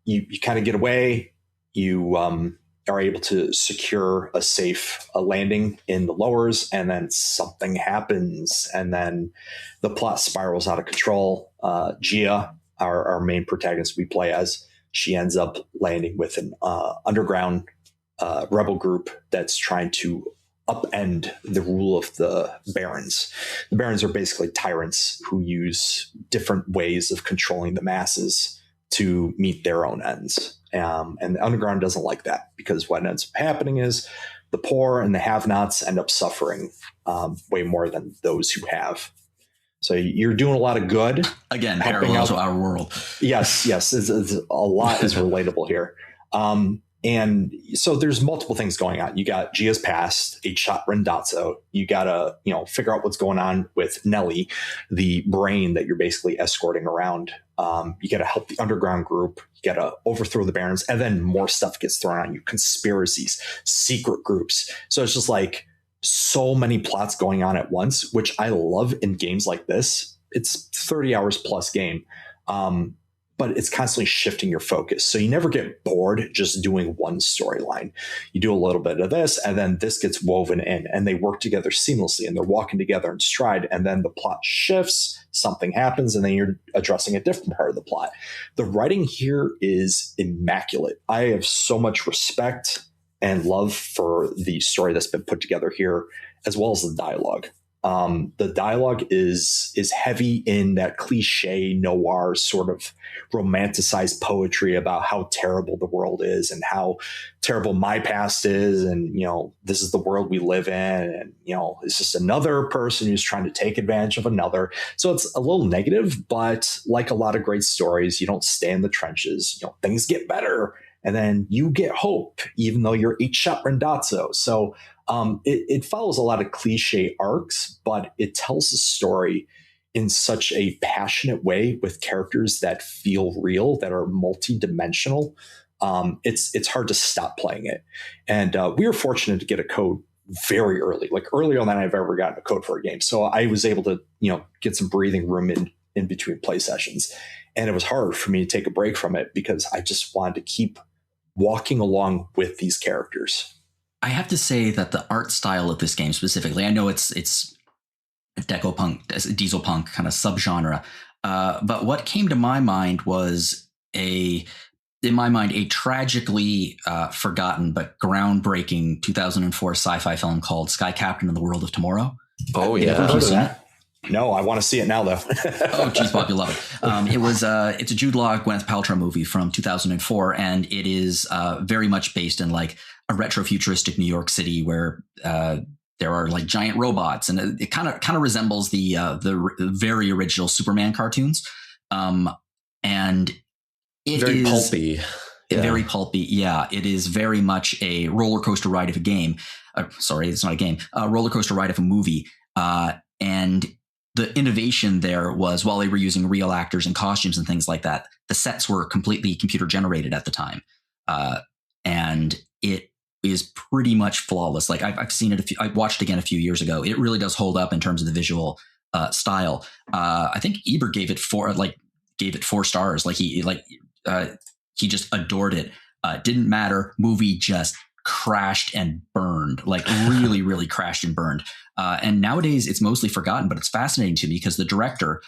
S3: you kind of get away. You are able to secure a safe landing in the lowers, and then something happens, and then the plot spirals out of control. Gia, our main protagonist we play as, she ends up landing with an underground rebel group that's trying to upend the rule of the barons. The barons are basically tyrants who use different ways of controlling the masses to meet their own ends. And the underground doesn't like that, because what ends up happening is the poor and the have-nots end up suffering way more than those who have. So you're doing a lot of good. Again,
S1: parallel to our world.
S3: Yes. It's a lot is relatable here. And so there's multiple things going on. You got Gia's past, 8-shot Rendazzo. You got to, figure out what's going on with Nelly, the brain that you're basically escorting around. You got to help the underground group. You got to overthrow the barons. And then more stuff gets thrown on you. Conspiracies, secret groups. So it's just like so many plots going on at once, which I love in games like this. It's 30 hours plus game. But it's constantly shifting your focus. So you never get bored just doing one storyline. You do a little bit of this, and then this gets woven in, and they work together seamlessly, and they're walking together in stride, and then the plot shifts, something happens, and then you're addressing a different part of the plot. The writing here is immaculate. I have so much respect and love for the story that's been put together here, as well as the dialogue. The dialogue is heavy in that cliche noir sort of romanticized poetry about how terrible the world is and how terrible my past is. And, this is the world we live in. And, it's just another person who's trying to take advantage of another. So it's a little negative, but like a lot of great stories, you don't stay in the trenches. Things get better. And then you get hope, even though you're 8-shot Rendazzo. So it follows a lot of cliche arcs, but it tells the story in such a passionate way with characters that feel real, that are multidimensional. It's hard to stop playing it. And we were fortunate to get a code very early, like earlier than I've ever gotten a code for a game. So I was able to, get some breathing room in between play sessions. And it was hard for me to take a break from it because I just wanted to keep walking along with these characters.
S1: I have to say that the art style of this game specifically, I know it's decopunk, diesel punk kind of subgenre, but what came to my mind was a tragically forgotten but groundbreaking 2004 sci-fi film called Sky Captain and the World of Tomorrow.
S2: Oh yeah,
S3: heard of that? No, I want to see it now, though.
S1: Oh, geez, Bob, you'll love it. It's a Jude Law, Gwyneth Paltrow movie from 2004, and it is very much based in like a retro-futuristic New York City where there are like giant robots, and it kind of resembles the very original Superman cartoons, and it
S2: very
S1: is
S2: pulpy. Yeah.
S1: Very pulpy. Yeah, it is very much a roller coaster ride of a game. Sorry, it's not a game. A roller coaster ride of a movie, and the innovation there was while they were using real actors and costumes and things like that, the sets were completely computer generated at the time. And it is pretty much flawless. Like I've seen it. I watched it again a few years ago. It really does hold up in terms of the visual style. I think Ebert gave it 4 stars. Like he just adored it. Didn't matter. Movie just crashed and burned, like really, really crashed and burned. And nowadays it's mostly forgotten, but it's fascinating to me because the director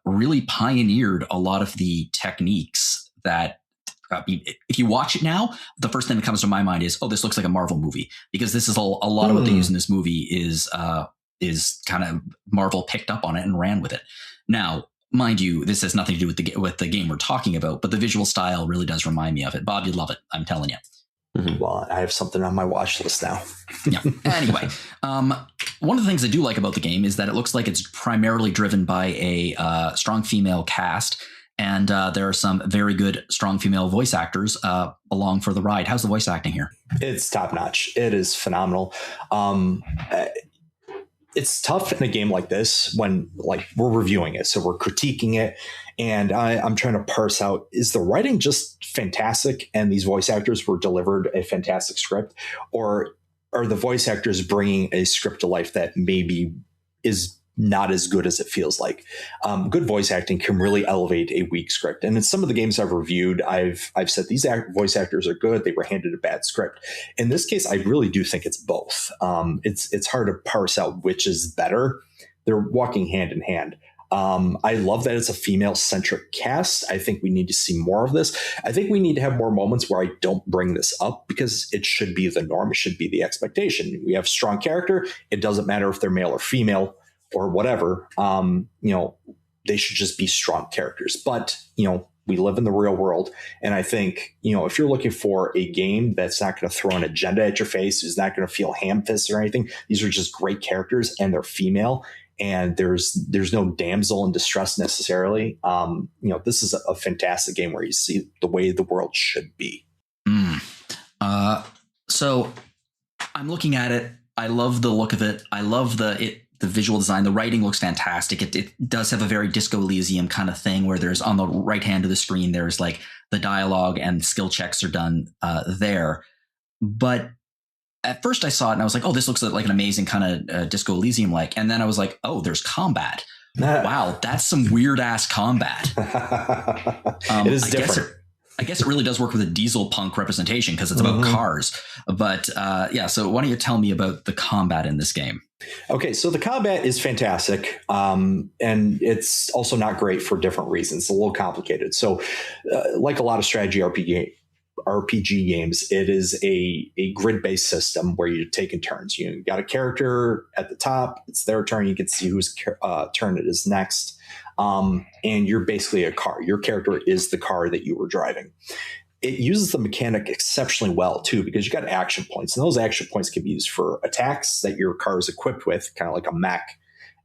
S1: really pioneered a lot of the techniques that if you watch it now, the first thing that comes to my mind is, oh, this looks like a Marvel movie, because this is a lot of what they use in this movie is kind of Marvel picked up on it and ran with it. Now, mind you, this has nothing to do with the game we're talking about, but the visual style really does remind me of it. Bob, you'd love it. I'm telling you.
S3: Mm-hmm. Well, I have something on my watch list now.
S1: Yeah. Anyway, one of the things I do like about the game is that it looks like it's primarily driven by a strong female cast, and there are some very good strong female voice actors along for the ride. How's the voice acting here?
S3: It's top notch. It is phenomenal. It's tough in a game like this when like we're reviewing it, so we're critiquing it, and I'm trying to parse out, is the writing just fantastic and these voice actors were delivered a fantastic script, or are the voice actors bringing a script to life that maybe is not as good as it feels like? Good voice acting can really elevate a weak script. And in some of the games I've reviewed, I've said these voice actors are good. They were handed a bad script. In this case, I really do think it's both. It's hard to parse out which is better. They're walking hand in hand. I love that it's a female-centric cast. I think we need to see more of this. I think we need to have more moments where I don't bring this up because it should be the norm. It should be the expectation. We have strong character. It doesn't matter if they're male or female or whatever. They should just be strong characters. But, we live in the real world. And I think, if you're looking for a game that's not going to throw an agenda at your face, is not going to feel ham-fisted or anything, these are just great characters and they're female. And there's no damsel in distress necessarily. This is a fantastic game where you see the way the world should be.
S1: So I'm looking at it. I love the look of it. I love the visual design. The writing looks fantastic. It does have a very Disco Elysium kind of thing where there's on the right hand of the screen, there's like the dialogue and skill checks are done there. But at first I saw it and I was like, oh, this looks like an amazing kind of Disco Elysium like. And then I was like, oh, there's combat. Wow, that's some weird ass combat.
S3: It is different.
S1: I guess it really does work with a diesel punk representation because it's about cars. But so why don't you tell me about the combat in this game?
S3: Okay, so the combat is fantastic, and it's also not great for different reasons. It's a little complicated. So like a lot of strategy RPG games, it is a grid-based system where you're taking turns. You got a character at the top. It's their turn. You can see whose turn it is next. And you're basically a car. Your character is the car that you were driving. It uses the mechanic exceptionally well, too, because you got action points. And those action points can be used for attacks that your car is equipped with, kind of like a mech.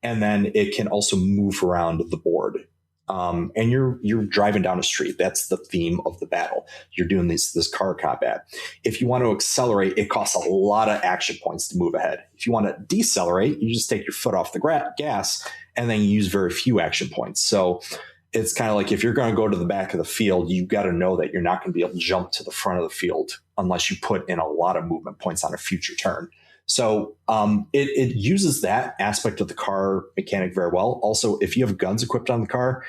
S3: And then it can also move around the board. And you're driving down a street. That's the theme of the battle. You're doing this car combat. If you want to accelerate, it costs a lot of action points to move ahead. If you want to decelerate, you just take your foot off the gas and then you use very few action points. So it's kind of like if you're going to go to the back of the field, you've got to know that you're not going to be able to jump to the front of the field unless you put in a lot of movement points on a future turn. So it uses that aspect of the car mechanic very well. Also, if you have guns equipped on the car,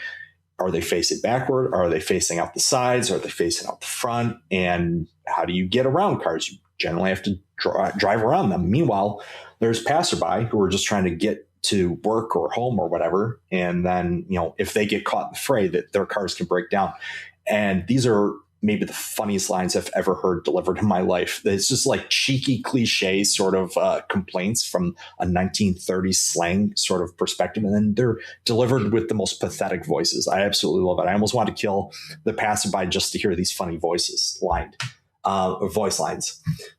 S3: are they facing backward? Are they facing out the sides? Are they facing out the front? And how do you get around cars? You generally have to drive around them. Meanwhile, there's passerby who are just trying to get to work or home or whatever. And then, if they get caught in the fray, that their cars can break down. And these are maybe the funniest lines I've ever heard delivered in my life. It's just like cheeky cliche sort of complaints from a 1930s slang sort of perspective. And then they're delivered with the most pathetic voices. I absolutely love it. I almost want to kill the passerby just to hear these funny voice lines.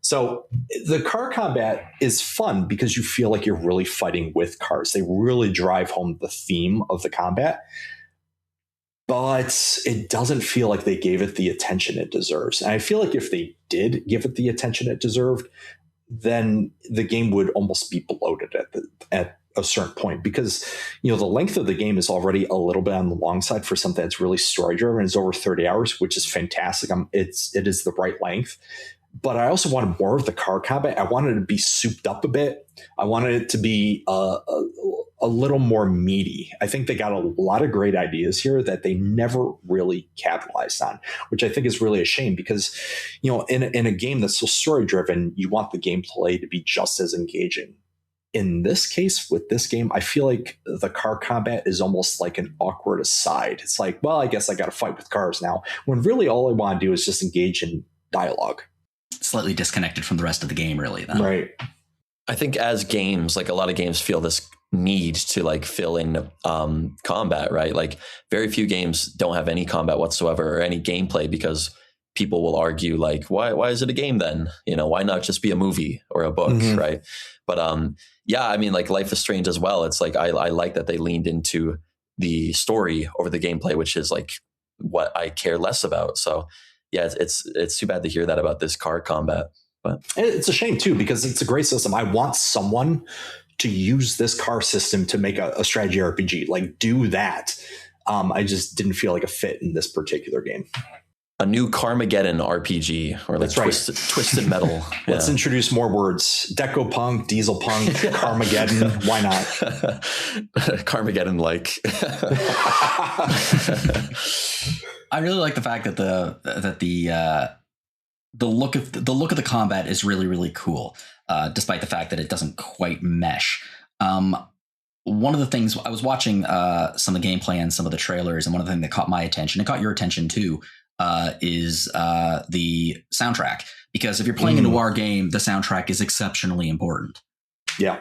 S3: So the car combat is fun because you feel like you're really fighting with cars. They really drive home the theme of the combat. But it doesn't feel like they gave it the attention it deserves. And I feel like if they did give it the attention it deserved, then the game would almost be bloated at a certain point because, the length of the game is already a little bit on the long side for something that's really story driven. It's over 30 hours, which is fantastic. It is the right length. But I also wanted more of the car combat. I wanted it to be souped up a bit. I wanted it to be a little more meaty. I think they got a lot of great ideas here that they never really capitalized on, which I think is really a shame because, in a game that's so story driven, you want the gameplay to be just as engaging. In this case, with this game, I feel like the car combat is almost like an awkward aside. It's like, well, I guess I got to fight with cars now, when really all I want to do is just engage in dialogue.
S1: Slightly disconnected from the rest of the game, really, then.
S3: Right.
S2: I think as games, like a lot of games feel this need to like fill in combat, right? Like very few games don't have any combat whatsoever or any gameplay because people will argue like, why is it a game then? Why not just be a movie or a book, right? But I mean, like Life is Strange as well. It's like I like that they leaned into the story over the gameplay, which is like what I care less about. So yeah, it's too bad to hear that about this car combat. But
S3: it's a shame too, because it's a great system. I want someone to use this car system to make a strategy RPG, like do that. I just didn't feel like a fit in this particular game.
S2: A new Carmageddon RPG or like twisted metal.
S3: Let's introduce more words. Decopunk, diesel punk, Carmageddon. Why not?
S2: Carmageddon like.
S1: I really like the fact that the look of the combat is really, really cool, despite the fact that it doesn't quite mesh. One of the things I was watching some of the gameplay and some of the trailers, and one of the things that caught my attention, and caught your attention too, is the soundtrack. Because if you're playing a noir game, the soundtrack is exceptionally important.
S3: Yeah.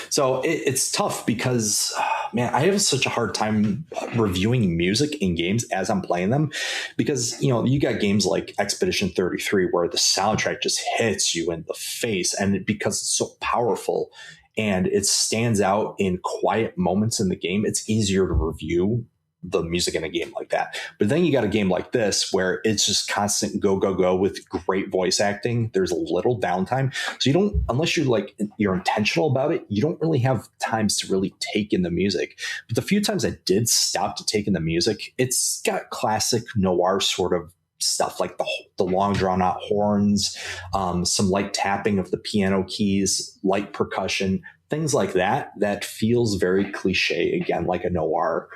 S3: So it's tough because, man, I have such a hard time reviewing music in games as I'm playing them because, you got games like Expedition 33 where the soundtrack just hits you in the face, and because it's so powerful and it stands out in quiet moments in the game, it's easier to review the music in a game like that. But then you got a game like this where it's just constant go, go, go with great voice acting. There's a little downtime. So you don't, unless you're intentional about it, you don't really have times to really take in the music. But the few times I did stop to take in the music, it's got classic noir sort of stuff, like the long drawn out horns, some light tapping of the piano keys, light percussion, things like that feels very cliche, again, like a noir,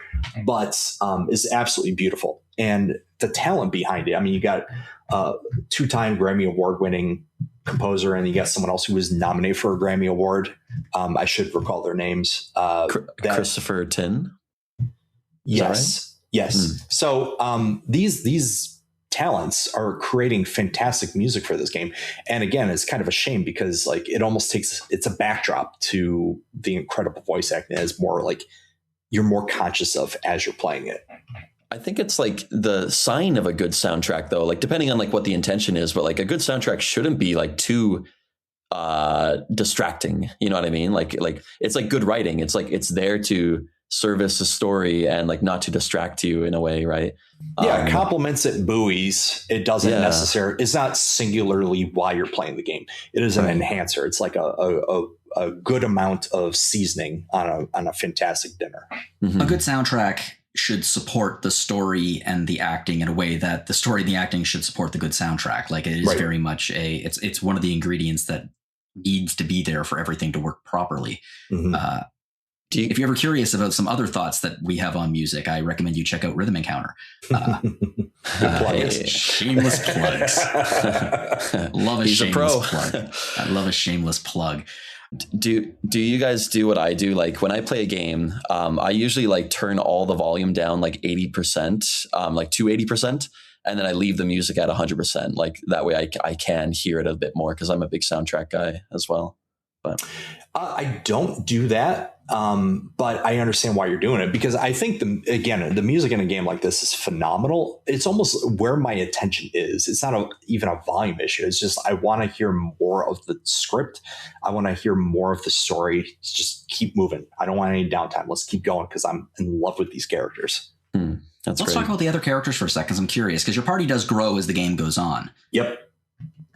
S3: but is absolutely beautiful. And the talent behind it, I mean, you got a 2-time Grammy Award winning composer, and you got someone else who was nominated for a Grammy Award. I should recall their names.
S2: Christopher Tin?
S3: Yes. Right? Yes. So these talents are creating fantastic music for this game. And again, it's kind of a shame because like it almost it's a backdrop to the incredible voice acting. It's more like you're more conscious of as you're playing it.
S2: I think it's like the sign of a good soundtrack though, like depending on like what the intention is, but like a good soundtrack shouldn't be like too distracting. You know what I mean? Like it's like good writing. It's like it's there to service a story and like not to distract you in a way, right?
S3: Yeah, compliments it, buoys. It doesn't necessarily. It's not singularly why you're playing the game. It is an enhancer. It's like a good amount of seasoning on a fantastic dinner.
S1: Mm-hmm. A good soundtrack should support the story and the acting in a way that the story and the acting should support the good soundtrack. Like it is very much it's one of the ingredients that needs to be there for everything to work properly. Mm-hmm. If you're ever curious about some other thoughts that we have on music, I recommend you check out Rhythm Encounter. Shameless plugs. Love a shameless plug. I love a shameless plug.
S2: Do you guys do what I do? Like when I play a game, I usually like turn all the volume down like 80%, like to 80%. And then I leave the music at 100%. Like that way I can hear it a bit more because I'm a big soundtrack guy as well. But
S3: I don't do that. But I understand why you're doing it, because I think the music in a game like this is phenomenal. It's almost where my attention is. It's not even a volume issue. It's just, I want to hear more of the script. I want to hear more of the story. Just keep moving. I don't want any downtime. Let's keep going because I'm in love with these characters.
S1: Let's talk about the other characters for a second. I'm curious because your party does grow as the game goes on.
S3: Yep.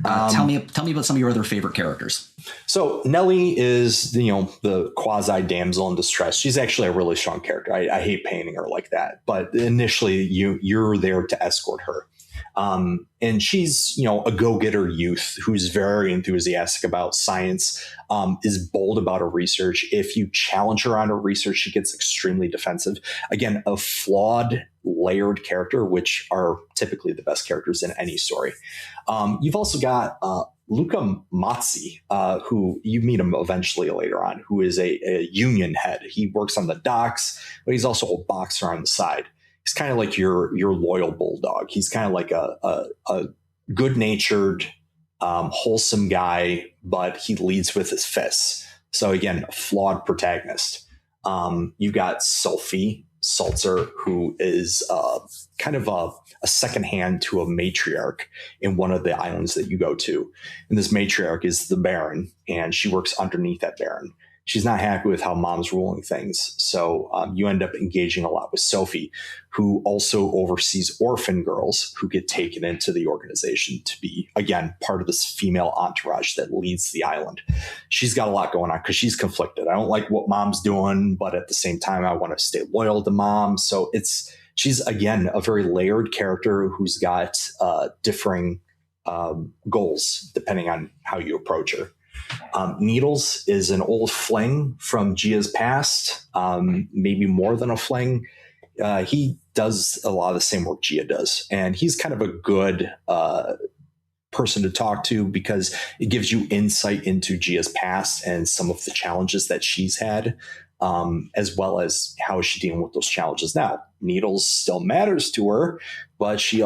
S1: Tell me about some of your other favorite characters.
S3: So Nellie is, the quasi damsel in distress. She's actually a really strong character. I hate painting her like that, but initially you're there to escort her. And she's, a go-getter youth who's very enthusiastic about science, is bold about her research. If you challenge her on her research, she gets extremely defensive. Again, a flawed, layered character, which are typically the best characters in any story. You've also got Luca Mazzi, who you meet him eventually later on, who is a union head. He works on the docks, but he's also a boxer on the side. He's kind of like your loyal bulldog. He's kind of like a good-natured, wholesome guy, but he leads with his fists. So again, a flawed protagonist. You got Sophie Salzer, who is kind of a second hand to a matriarch in one of the islands that you go to. And this matriarch is the Baron, and she works underneath that Baron. She's not happy with how mom's ruling things. So you end up engaging a lot with Sophie, who also oversees orphan girls who get taken into the organization to be, again, part of this female entourage that leads the island. She's got a lot going on because she's conflicted. I don't like what mom's doing, but at the same time, I want to stay loyal to mom. So she's, again, a very layered character who's got differing goals depending on how you approach her. Needles is an old fling from Gia's past, maybe more than a fling. He does a lot of the same work Gia does, and he's kind of a good person to talk to because it gives you insight into Gia's past and some of the challenges that she's had, as well as how is she dealing with those challenges now. Needles still matters to her, but she's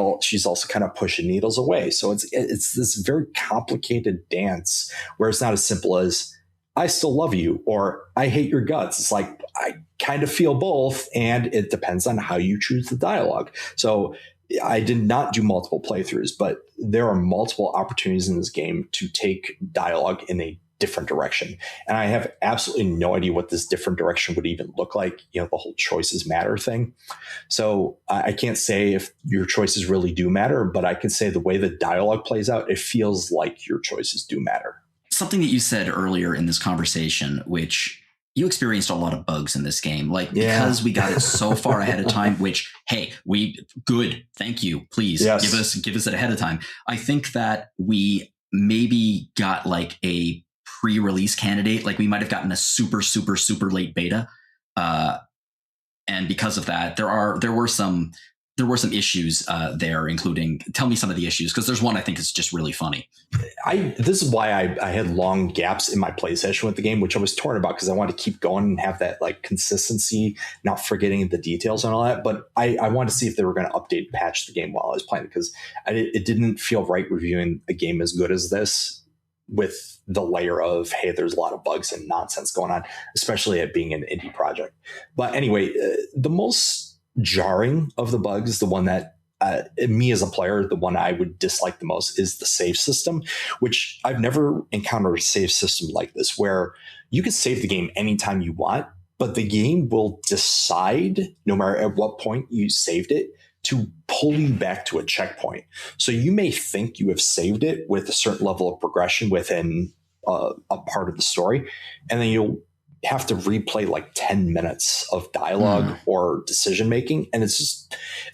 S3: also kind of pushing Needles away. So it's this very complicated dance where it's not as simple as I still love you or I hate your guts. It's like I kind of feel both, and it depends on how you choose the dialogue. So I did not do multiple playthroughs, but there are multiple opportunities in this game to take dialogue in a different direction. And I have absolutely no idea what this different direction would even look like, the whole choices matter thing. So I can't say if your choices really do matter, but I can say the way the dialogue plays out, it feels like your choices do matter.
S1: Something that you said earlier in this conversation, which you experienced a lot of bugs in this game, because we got it so far ahead of time, which, hey, good. Thank you. Please give us it ahead of time. I think that we maybe got like a pre-release candidate. Like we might have gotten a super, super, super late beta. And because of that, there were some issues there, including, tell me some of the issues, because there's one I think is just really funny.
S3: This is why I had long gaps in my play session with the game, which I was torn about because I wanted to keep going and have that like consistency, not forgetting the details and all that. But I wanted to see if they were going to update and patch the game while I was playing, because it didn't feel right reviewing a game as good as this with the layer of, hey, there's a lot of bugs and nonsense going on, especially it being an indie project. But anyway, the most jarring of the bugs, the one that me as a player, the one I would dislike the most is the save system, which I've never encountered a save system like this, where you can save the game anytime you want, but the game will decide, no matter at what point you saved it, to pull you back to a checkpoint. So you may think you have saved it with a certain level of progression within a part of the story, and then you'll have to replay like 10 minutes of dialogue or decision making. And it's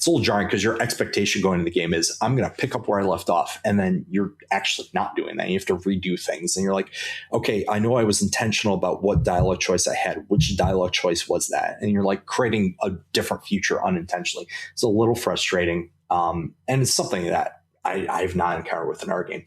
S3: a little jarring because your expectation going into the game is, I'm going to pick up where I left off. And then you're actually not doing that. You have to redo things. And you're like, okay, I know I was intentional about what dialogue choice I had. Which dialogue choice was that? And you're like creating a different future unintentionally. It's a little frustrating. And it's something that I've not encountered with an our game.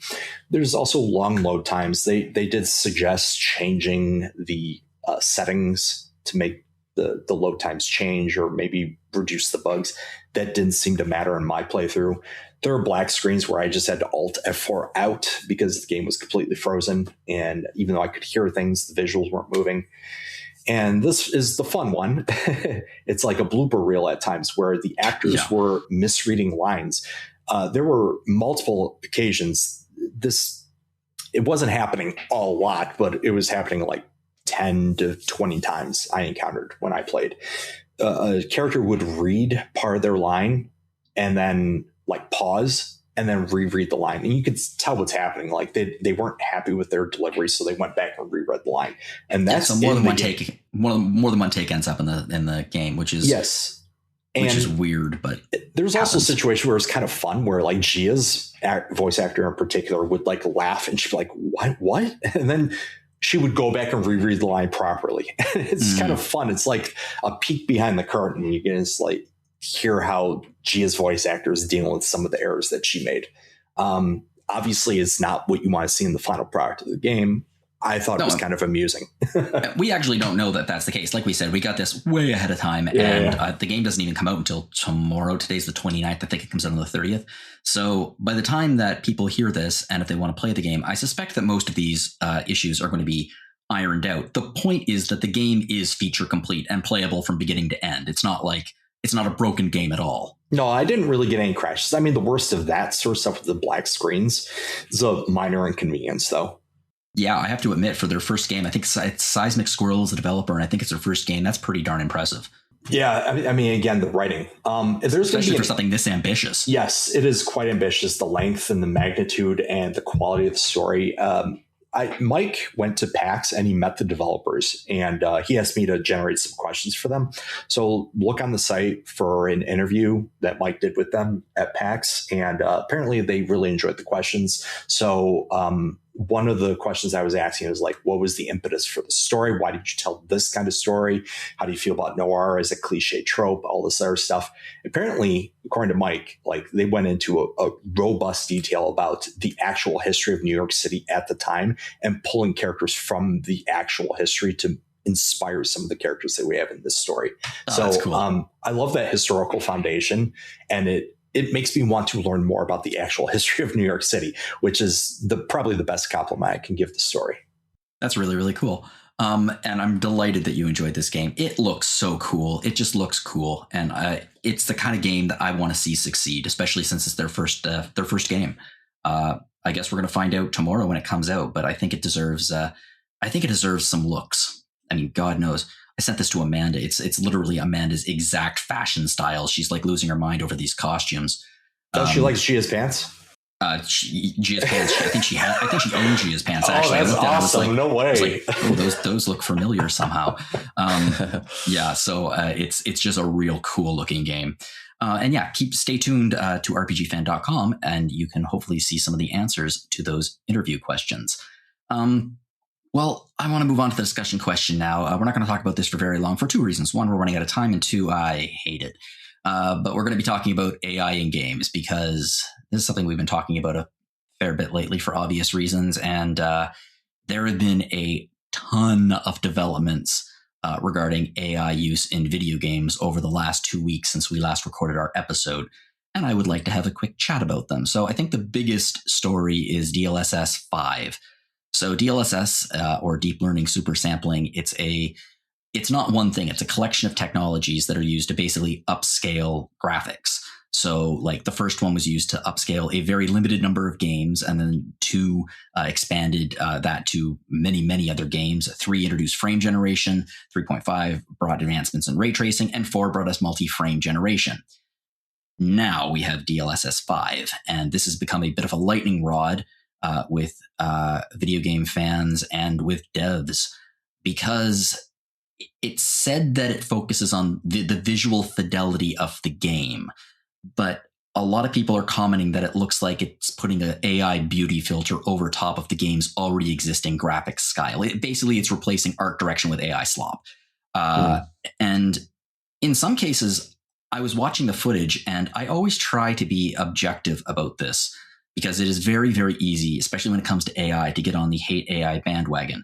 S3: There's also long load times. They did suggest changing the settings to make the load times change or maybe reduce the bugs. That didn't seem to matter in my playthrough. There are black screens where I just had to Alt F4 out because the game was completely frozen. And even though I could hear things, the visuals weren't moving. And this is the fun one. It's like a blooper reel at times where the actors were misreading lines. There were multiple occasions. It wasn't happening a lot, but it was happening like 10 to 20 times I encountered when I played. A character would read part of their line and then like pause and then reread the line. And you could tell what's happening. Like they weren't happy with their delivery, so they went back and reread the line. And that's
S1: so more than one take. More than one take ends up in the game, which is which is weird. But
S3: there's also a situation where it's kind of fun, where like Gia's voice actor in particular would like laugh and she'd be like, "What?" And then she would go back and reread the line properly. It's kind of fun. It's like a peek behind the curtain. You can just like hear how Gia's voice actor is dealing with some of the errors that she made. Obviously, it's not what you want to see in the final product of the game. I thought it was kind of amusing.
S1: We actually don't know that that's the case. Like we said, we got this way ahead of time, and the game doesn't even come out until tomorrow. Today's the 29th. I think it comes out on the 30th. So by the time that people hear this, and if they want to play the game, I suspect that most of these issues are going to be ironed out. The point is that the game is feature complete and playable from beginning to end. It's not a broken game at all.
S3: No, I didn't really get any crashes. I mean, the worst of that sort of stuff with the black screens is a minor inconvenience, though.
S1: Yeah, I have to admit, for their first game, I think it's Seismic Squirrel is the developer, and I think it's their first game. That's pretty darn impressive.
S3: Yeah, I mean, again, the writing.
S1: Especially for something this ambitious.
S3: Yes, it is quite ambitious. The length and the magnitude and the quality of the story. Mike went to PAX and he met the developers, and he asked me to generate some questions for them. So look on the site for an interview that Mike did with them at PAX, and apparently they really enjoyed the questions. So one of the questions I was asking was like, what was the impetus for the story? Why did you tell this kind of story? How do you feel about noir as a cliche trope? All this other stuff. Apparently, according to Mike, like they went into a robust detail about the actual history of New York City at the time and pulling characters from the actual history to inspire some of the characters that we have in this story.
S1: That's cool.
S3: I love that historical foundation, and it makes me want to learn more about the actual history of New York City, which is probably the best compliment I can give the story.
S1: That's really, really cool. And I'm delighted that you enjoyed this game. It looks so cool. It just looks cool. And it's the kind of game that I want to see succeed, especially since it's their first game. I guess we're going to find out tomorrow when it comes out, but I think it deserves some looks. I mean, God knows. I sent this to Amanda. It's literally Amanda's exact fashion style. She's like losing her mind over these costumes.
S3: She likes Gia's pants?
S1: Gia's pants. I think she owns Gia's pants. Actually,
S3: that's awesome. No way.
S1: Like, oh, those look familiar somehow. Yeah. So it's just a real cool looking game. And yeah, stay tuned to rpgfan.com, and you can hopefully see some of the answers to those interview questions. Well, I want to move on to the discussion question now. We're not going to talk about this for very long for two reasons. One, we're running out of time, and two, I hate it. But we're going to be talking about AI in games because this is something we've been talking about a fair bit lately for obvious reasons. And there have been a ton of developments regarding AI use in video games over the last 2 weeks since we last recorded our episode. And I would like to have a quick chat about them. So I think the biggest story is DLSS 5. So DLSS, or Deep Learning Super Sampling, it's not one thing. It's a collection of technologies that are used to basically upscale graphics. So like the first one was used to upscale a very limited number of games, and then 2 expanded that to many, many other games. 3 introduced frame generation, 3.5 brought advancements in ray tracing, and 4 brought us multi-frame generation. Now we have DLSS 5, and this has become a bit of a lightning rod with video game fans and with devs, because it's said that it focuses on the visual fidelity of the game, but a lot of people are commenting that it looks like it's putting an AI beauty filter over top of the game's already existing graphics style. Basically, it's replacing art direction with AI slop. And in some cases, I was watching the footage, and I always try to be objective about this, because it is very, very easy, especially when it comes to AI, to get on the hate AI bandwagon,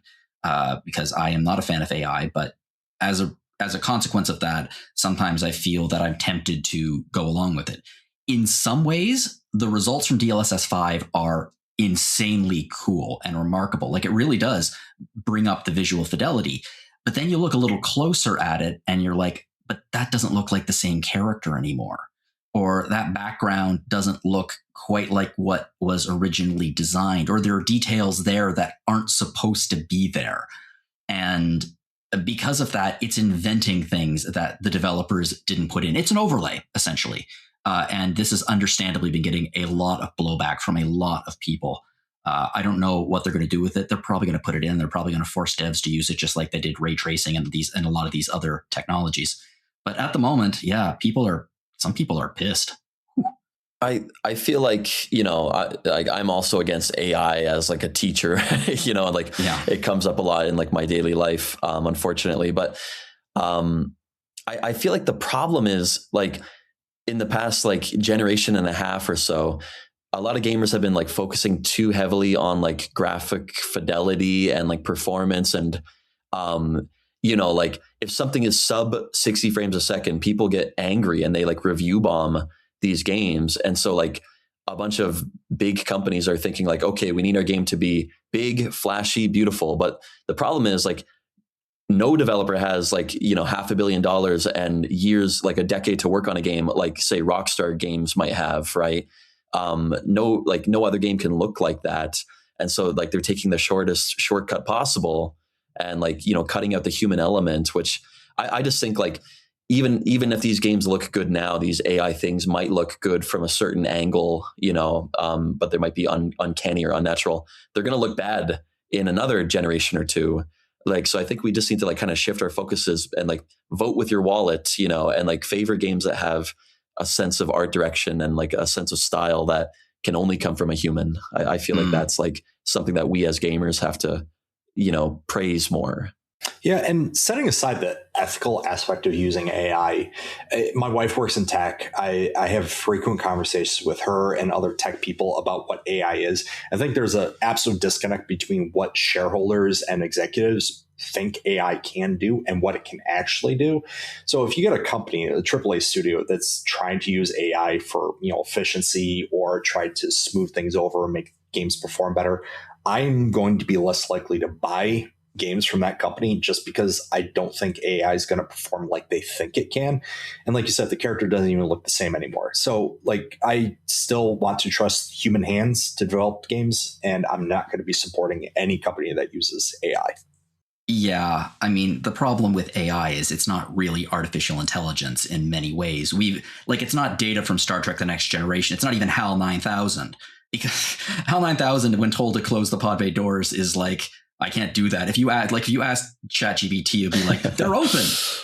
S1: because I am not a fan of AI, but as a consequence of that, sometimes I feel that I'm tempted to go along with it. In some ways, the results from DLSS 5 are insanely cool and remarkable. Like, it really does bring up the visual fidelity. But then you look a little closer at it and you're like, but that doesn't look like the same character anymore. Or that background doesn't look quite like what was originally designed. Or there are details there that aren't supposed to be there. And because of that, it's inventing things that the developers didn't put in. It's an overlay, essentially. And this has understandably been getting a lot of blowback from a lot of people. I don't know what they're going to do with it. They're probably going to put it in. They're probably going to force devs to use it, just like they did ray tracing and a lot of these other technologies. But at the moment, yeah, some people are pissed.
S2: I feel like, I'm also against AI as like a teacher, It comes up a lot in like my daily life, unfortunately. But I feel like the problem is, like, in the past like generation and a half or so, a lot of gamers have been like focusing too heavily on like graphic fidelity and like performance. And, like if something is sub 60 frames a second, people get angry and they like review bomb these games. And so like a bunch of big companies are thinking like, okay, we need our game to be big, flashy, beautiful. But the problem is, like, no developer has like, $500 million and years, like a decade to work on a game, like say Rockstar Games might have, right? No other game can look like that. And so like they're taking the shortest shortcut possible and like, cutting out the human element, which I just think like, even if these games look good now, these AI things might look good from a certain angle, but they might be uncanny or unnatural. They're going to look bad in another generation or two. Like, so I think we just need to like kind of shift our focuses and like vote with your wallet, and like favor games that have a sense of art direction and like a sense of style that can only come from a human. I feel like that's like something that we as gamers have to, praise more.
S3: Yeah, and setting aside the ethical aspect of using AI, my wife works in tech. I have frequent conversations with her and other tech people about what AI is. I think there's an absolute disconnect between what shareholders and executives think AI can do and what it can actually do. So if you get a company, a AAA studio that's trying to use AI for efficiency or try to smooth things over and make games perform better, I'm going to be less likely to buy games from that company just because I don't think AI is going to perform like they think it can. And like you said, the character doesn't even look the same anymore. So like I still want to trust human hands to develop games, and I'm not going to be supporting any company that uses AI.
S1: Yeah, I mean, the problem with AI is it's not really artificial intelligence in many ways. It's not data from Star Trek The Next Generation. It's not even HAL 9000. Because HAL 9000, when told to close the pod bay doors, is like, I can't do that. If you ask ChatGPT, it'll be like, they're open.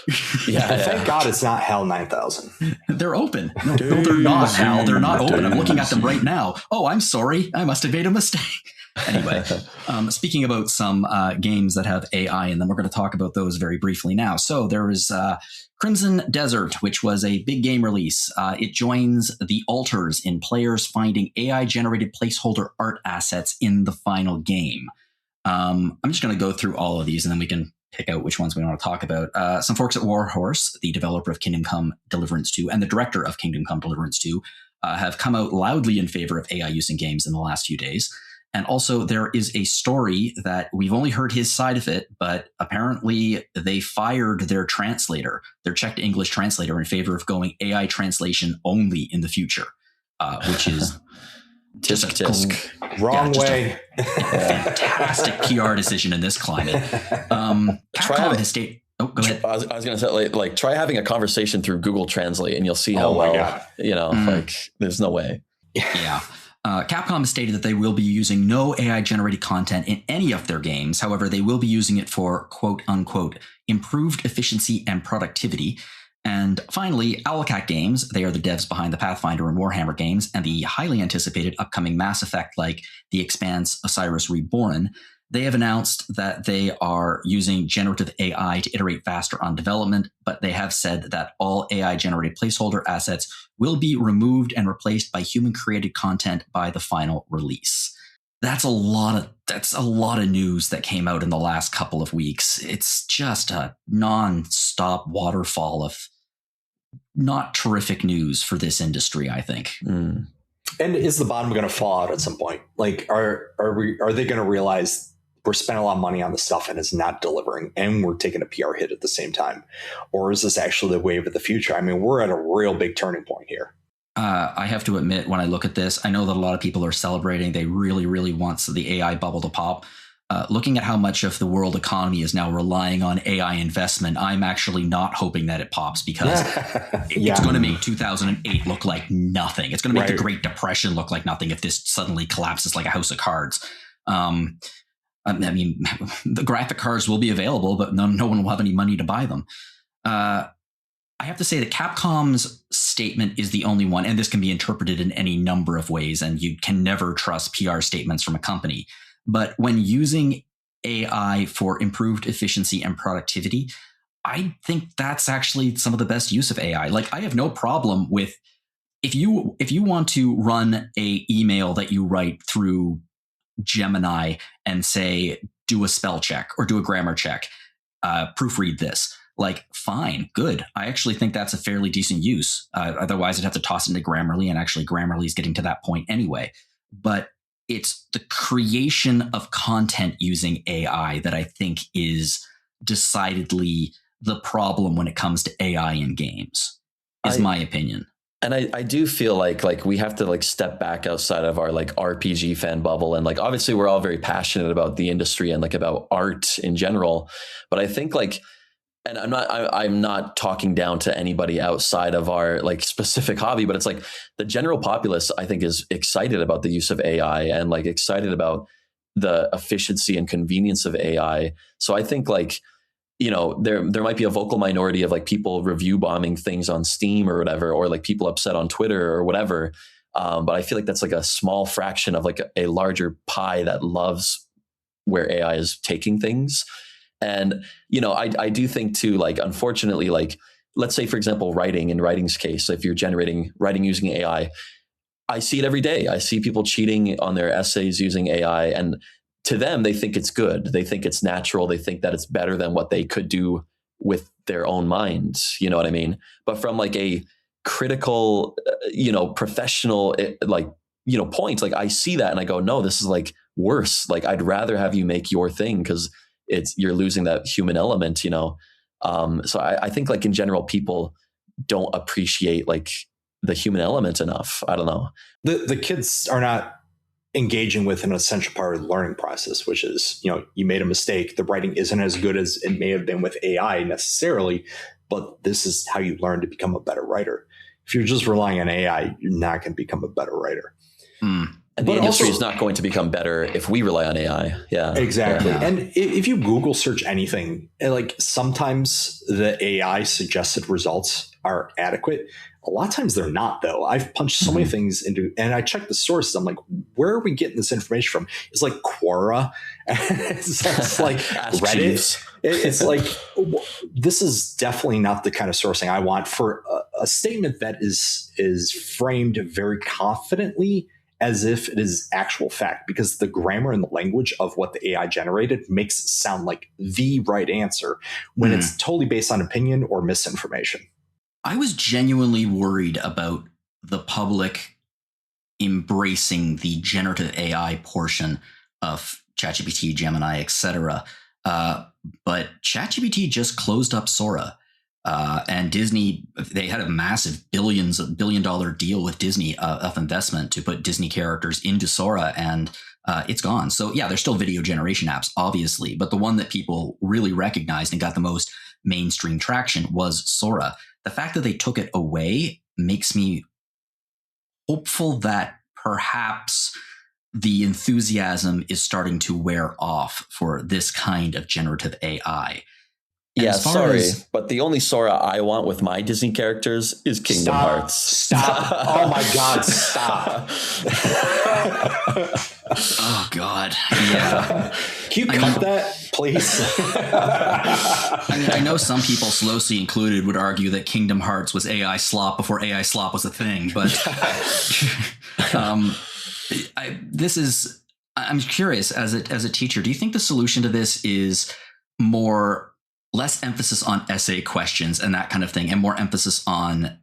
S3: Thank God it's not HAL 9000.
S1: They're open. No, they're not, Hal. They're not open. I'm looking at them right now. Oh, I'm sorry. I must have made a mistake. Anyway, speaking about some games that have AI in them, we're going to talk about those very briefly now. So there is Crimson Desert, which was a big game release. It joins the alters in players finding AI-generated placeholder art assets in the final game. I'm just going to go through all of these, and then we can pick out which ones we want to talk about. Some folks at Warhorse, the developer of Kingdom Come Deliverance 2 and the director of Kingdom Come Deliverance 2, have come out loudly in favor of AI use in games in the last few days. And also there is a story that we've only heard his side of it, but apparently they fired their translator, their Czech to English translator, in favor of going AI translation only in the future, which is just
S3: tisk. Wrong way.
S1: Fantastic PR decision in this climate. Capcom has stated... Oh, go ahead.
S2: I was going to say, like, try having a conversation through Google Translate, and you'll see how there's no way.
S1: Yeah. Capcom has stated that they will be using no AI-generated content in any of their games. However, they will be using it for, quote-unquote, improved efficiency and productivity. And finally, Owlcat Games, they are the devs behind the Pathfinder and Warhammer games and the highly anticipated upcoming Mass Effect like The Expanse Osiris Reborn. They have announced that they are using generative AI to iterate faster on development, but they have said that all AI-generated placeholder assets will be removed and replaced by human-created content by the final release. That's a lot of news that came out in the last couple of weeks. It's just a non-stop waterfall of not terrific news for this industry, I think.
S3: And is the bottom going to fall out at some point? Like, are they going to realize we're spending a lot of money on this stuff and it's not delivering, and we're taking a PR hit at the same time? Or is this actually the wave of the future? I mean, we're at a real big turning point here.
S1: I have to admit, when I look at this, I know that a lot of people are celebrating. They really, really want the AI bubble to pop. Looking at how much of the world economy is now relying on AI investment, I'm actually not hoping that it pops, because it's going to make 2008 look like nothing. It's going to make the Great Depression look like nothing if this suddenly collapses like a house of cards. I mean, the graphic cards will be available, but no one will have any money to buy them. I have to say that Capcom's statement is the only one, and this can be interpreted in any number of ways, and you can never trust PR statements from a company. But when using AI for improved efficiency and productivity, I think that's actually some of the best use of AI. Like, I have no problem with if you want to run a email that you write through Gemini and say, do a spell check or do a grammar check, proofread this. Like, fine, good. I actually think that's a fairly decent use. Otherwise, I'd have to toss it into Grammarly, and actually Grammarly is getting to that point anyway. But it's the creation of content using AI that I think is decidedly the problem when it comes to AI in games, is my opinion.
S2: And I do feel like we have to like step back outside of our like RPG fan bubble. And like, obviously we're all very passionate about the industry and like about art in general. But I think like, and I'm not talking down to anybody outside of our like specific hobby, but it's like the general populace, I think, is excited about the use of AI and like excited about the efficiency and convenience of AI. So I think like, you know, there might be a vocal minority of like people review bombing things on Steam or whatever, or like people upset on Twitter or whatever. But I feel like that's like a small fraction of like a larger pie that loves where AI is taking things. And, you know, I do think too, like, unfortunately, like, let's say, for example, in writing's case, if you're generating writing using AI, I see it every day. I see people cheating on their essays using AI, and to them, they think it's good. They think it's natural. They think that it's better than what they could do with their own minds. You know what I mean? But from like a critical, professional, point, like I see that and I go, no, this is like worse. Like, I'd rather have you make your thing, because you're losing that human element, So I think like in general, people don't appreciate like the human element enough. I don't know.
S3: The kids are not engaging with an essential part of the learning process, which is, you made a mistake. The writing isn't as good as it may have been with AI necessarily, but this is how you learn to become a better writer. If you're just relying on AI, you're not going to become a better writer.
S2: And the industry is not going to become better if we rely on AI. Yeah,
S3: exactly.
S2: Yeah.
S3: And if you Google search anything, like sometimes the AI suggested results are adequate. A lot of times they're not, though. I've punched so many things into, and I check the sources. I'm like, where are we getting this information from? It's like Quora. it's like Reddit. It's like, this is definitely not the kind of sourcing I want for a statement that is framed very confidently as if it is actual fact, because the grammar and the language of what the AI generated makes it sound like the right answer when it's totally based on opinion or misinformation.
S1: I was genuinely worried about the public embracing the generative AI portion of ChatGPT, Gemini, etc. But ChatGPT just closed up Sora. And Disney, they had a massive $1 billion deal with Disney of investment to put Disney characters into Sora, and it's gone. So yeah, there's still video generation apps, obviously, but the one that people really recognized and got the most mainstream traction was Sora. The fact that they took it away makes me hopeful that perhaps the enthusiasm is starting to wear off for this kind of generative AI.
S2: Yeah, sorry, but the only Sora I want with my Disney characters is Kingdom Hearts.
S3: Stop. Oh my God, stop.
S1: Oh God. Yeah.
S3: Can you cut that, please?
S1: I know some people, Slowsy included, would argue that Kingdom Hearts was AI slop before AI slop was a thing, but I'm curious as a teacher, do you think the solution to this is less emphasis on essay questions and that kind of thing, and more emphasis on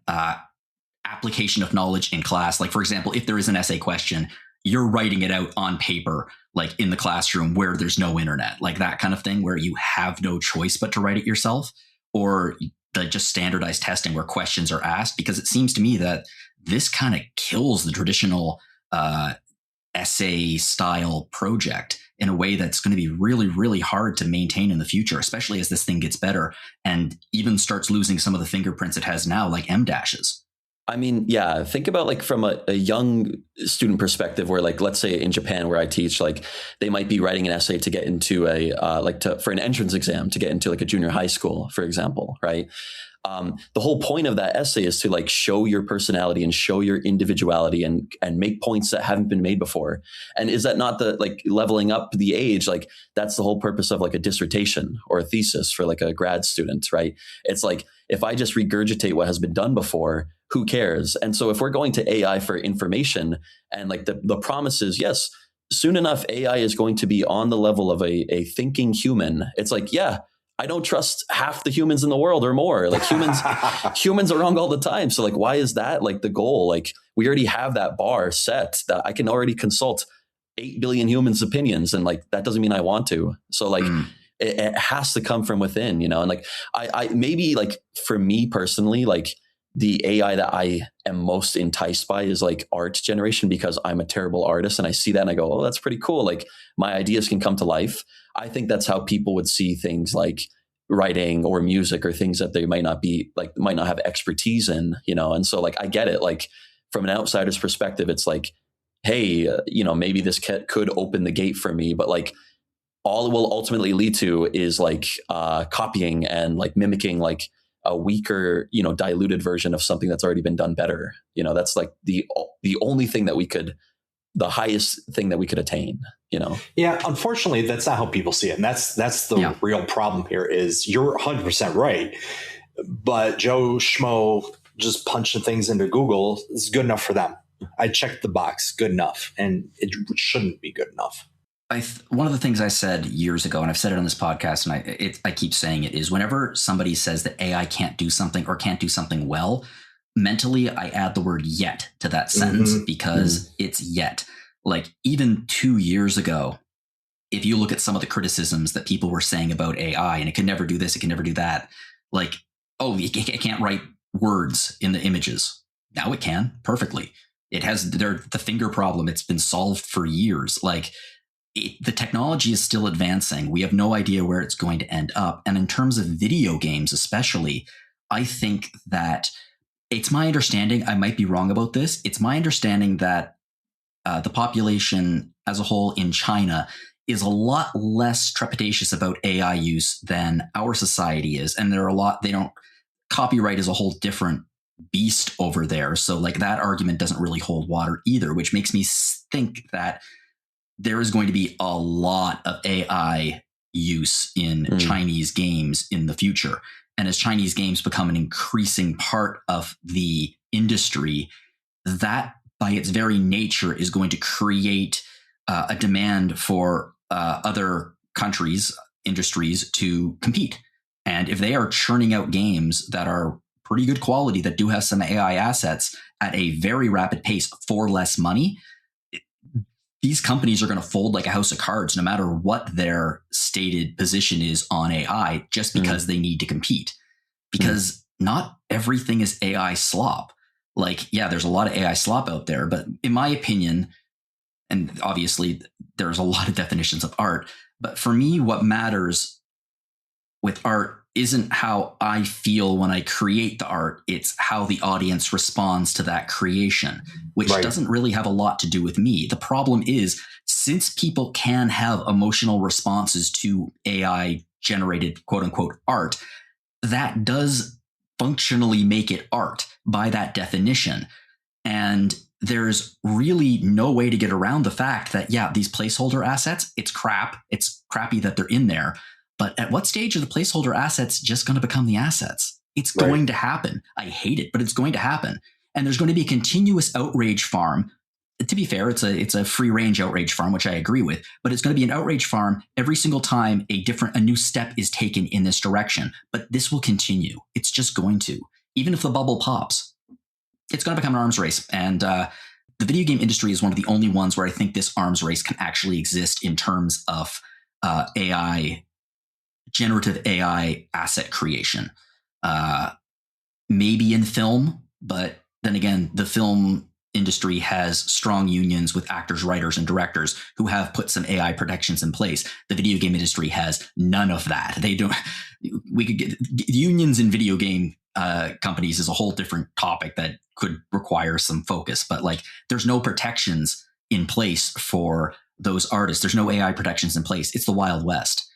S1: application of knowledge in class? Like, for example, if there is an essay question, you're writing it out on paper, like in the classroom where there's no internet, like that kind of thing, where you have no choice but to write it yourself, or the just standardized testing where questions are asked. Because it seems to me that this kind of kills the traditional essay style project in a way that's going to be really, really hard to maintain in the future, especially as this thing gets better and even starts losing some of the fingerprints it has now, like M-dashes.
S2: I mean, yeah, think about like from a young student perspective where, like, let's say in Japan where I teach, like they might be writing an essay to get into for an entrance exam to get into like a junior high school, for example, right? The whole point of that essay is to like show your personality and show your individuality and make points that haven't been made before. And is that not the like leveling up the age? Like that's the whole purpose of like a dissertation or a thesis for like a grad student, right? It's like, if I just regurgitate what has been done before, who cares? And so if we're going to AI for information and like the promise is, yes, soon enough, AI is going to be on the level of a thinking human. It's like, yeah, I don't trust half the humans in the world or more. Like humans are wrong all the time. So like, why is that like the goal? Like we already have that bar set that I can already consult 8 billion humans' opinions. And like, that doesn't mean I want to. So like, it has to come from within, and like, I maybe like for me personally, like the AI that I am most enticed by is like art generation, because I'm a terrible artist and I see that and I go, oh, that's pretty cool. Like my ideas can come to life. I think that's how people would see things like writing or music or things that they might not have expertise in, And so like, I get it. Like from an outsider's perspective, it's like, hey, maybe this could open the gate for me, but like all it will ultimately lead to is like copying and like mimicking like a weaker, diluted version of something that's already been done better. That's like the only thing the highest thing that we could attain,
S3: Yeah, unfortunately, that's not how people see it. And that's the real problem here is you're 100% right. But Joe Schmo just punching things into Google is good enough for them. I checked the box, good enough. And it shouldn't be good enough.
S1: One of the things I said years ago, and I've said it on this podcast, and I keep saying it, is whenever somebody says that AI can't do something or can't do something well, mentally I add the word yet to that sentence because it's yet. Like even 2 years ago, if you look at some of the criticisms that people were saying about AI, and it can never do this, it can never do that, like, oh, it can't write words in the images. Now it can perfectly. It has the finger problem. It's been solved for years. Like, the technology is still advancing. We have no idea where it's going to end up. And in terms of video games, especially, I think that it's my understanding, I might be wrong about this, it's my understanding that the population as a whole in China is a lot less trepidatious about AI use than our society is. And copyright is a whole different beast over there. So like that argument doesn't really hold water either, which makes me think that there is going to be a lot of AI use in Chinese games in the future. And as Chinese games become an increasing part of the industry, that by its very nature is going to create a demand for other countries, industries to compete. And if they are churning out games that are pretty good quality, that do have some AI assets at a very rapid pace for less money, these companies are going to fold like a house of cards, no matter what their stated position is on AI, just because they need to compete. Because not everything is AI slop. Like, yeah, there's a lot of AI slop out there, but in my opinion, and obviously there's a lot of definitions of art, but for me, what matters with art isn't how I feel when I create the art. It's how the audience responds to that creation, which doesn't really have a lot to do with me. The problem is, since people can have emotional responses to AI generated quote unquote art, that does functionally make it art by that definition. And there's really no way to get around the fact that, yeah, these placeholder assets, it's crap. It's crappy that they're in there. But at what stage are the placeholder assets just going to become the assets? It's going to happen. I hate it, but it's going to happen. And there's going to be a continuous outrage farm. To be fair, it's a free range outrage farm, which I agree with, but it's going to be an outrage farm every single time a new step is taken in this direction. But this will continue. It's just going to, even if the bubble pops, it's going to become an arms race. And the video game industry is one of the only ones where I think this arms race can actually exist in terms of generative AI asset creation. Maybe in film, but then again, the film industry has strong unions with actors, writers, and directors who have put some AI protections in place. The video game industry has none of that. They don't. We could get unions in video game companies is a whole different topic that could require some focus. But like, there's no protections in place for those artists. There's no AI protections in place. It's the Wild West.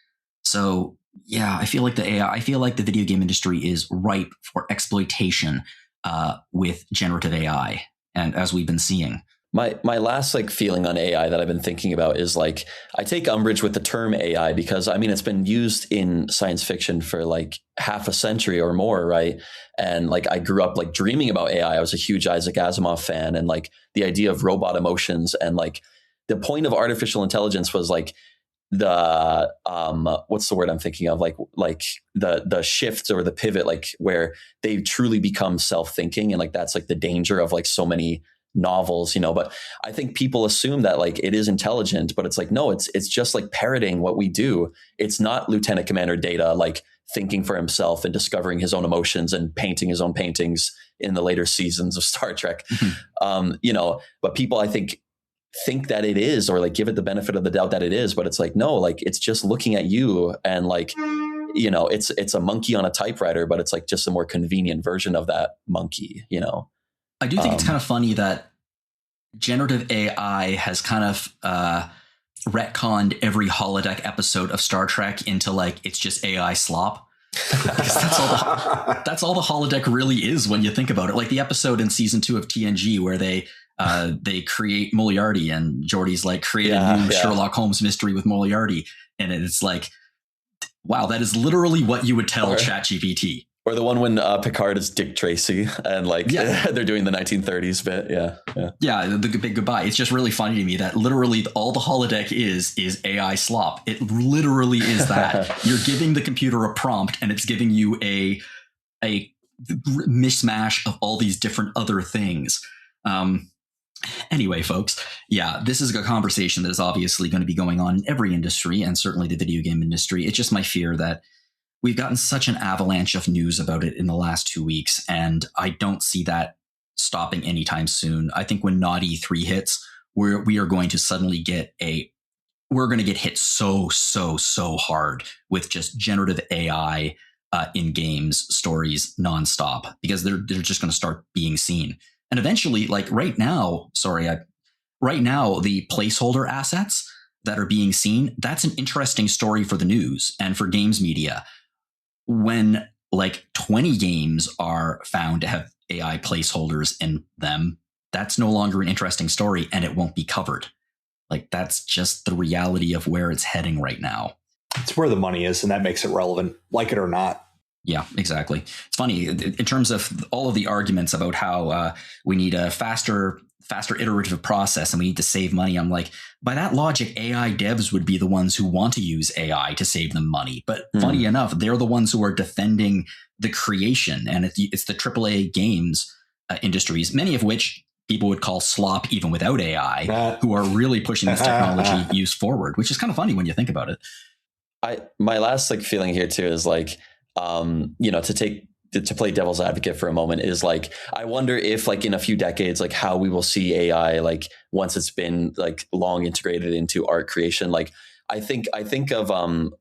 S1: So yeah, I feel like the video game industry is ripe for exploitation with generative AI. And as we've been seeing,
S2: my last feeling on AI that I've been thinking about is I take umbrage with the term AI because I mean, it's been used in science fiction for half a century or more. Right. And I grew up dreaming about AI. I was a huge Isaac Asimov fan, and the idea of robot emotions, and the point of artificial intelligence was the what's the word I'm thinking of, the shift or the pivot, where they truly become self-thinking, and that's the danger of so many novels, but I think people assume that it is intelligent, but it's no, it's just parroting what we do. It's not Lieutenant Commander Data thinking for himself and discovering his own emotions and painting his own paintings in the later seasons of Star Trek. But people, I think that it is, or give it the benefit of the doubt that it is, but it's no, it's just looking at you, and it's a monkey on a typewriter, but it's just a more convenient version of that monkey.
S1: I do think it's kind of funny that generative AI has kind of retconned every holodeck episode of Star Trek into it's just AI slop. That's all the holodeck really is when you think about it. The episode in season 2 of TNG where they create Moriarty, and Geordi's create a new Sherlock Holmes mystery with Moriarty, and it's wow, that is literally what you would tell ChatGPT.
S2: Or the one when Picard is Dick Tracy, and they're doing the 1930s bit. Yeah,
S1: the big goodbye. It's just really funny to me that literally all the holodeck is AI slop. It literally is that. You're giving the computer a prompt, and it's giving you a mishmash of all these different other things. Anyway, folks, yeah, this is a conversation that is obviously going to be going on in every industry, and certainly the video game industry. It's just my fear that we've gotten such an avalanche of news about it in the last 2 weeks, and I don't see that stopping anytime soon. I think when Naughty 3 hits, we are going to suddenly we're going to get hit so hard with just generative AI in games, stories nonstop, because they're just going to start being seen. And eventually, like right now, the placeholder assets that are being seen, that's an interesting story for the news and for games media. When like 20 games are found to have AI placeholders in them, that's no longer an interesting story and it won't be covered. Like that's just the reality of where it's heading right now.
S3: It's where the money is, and that makes it relevant, like it or not.
S1: Yeah, exactly. It's funny in terms of all of the arguments about how we need a faster iterative process and we need to save money. I'm like, by that logic, AI devs would be the ones who want to use AI to save them money. But funny enough, they're the ones who are defending the creation. And it's the AAA games industries, many of which people would call slop even without AI, who are really pushing this technology use forward, which is kind of funny when you think about it.
S2: My last like feeling here too is like, to play devil's advocate for a moment is like, I wonder if like in a few decades, like how we will see AI, like once it's been like long integrated into art creation. Like I think of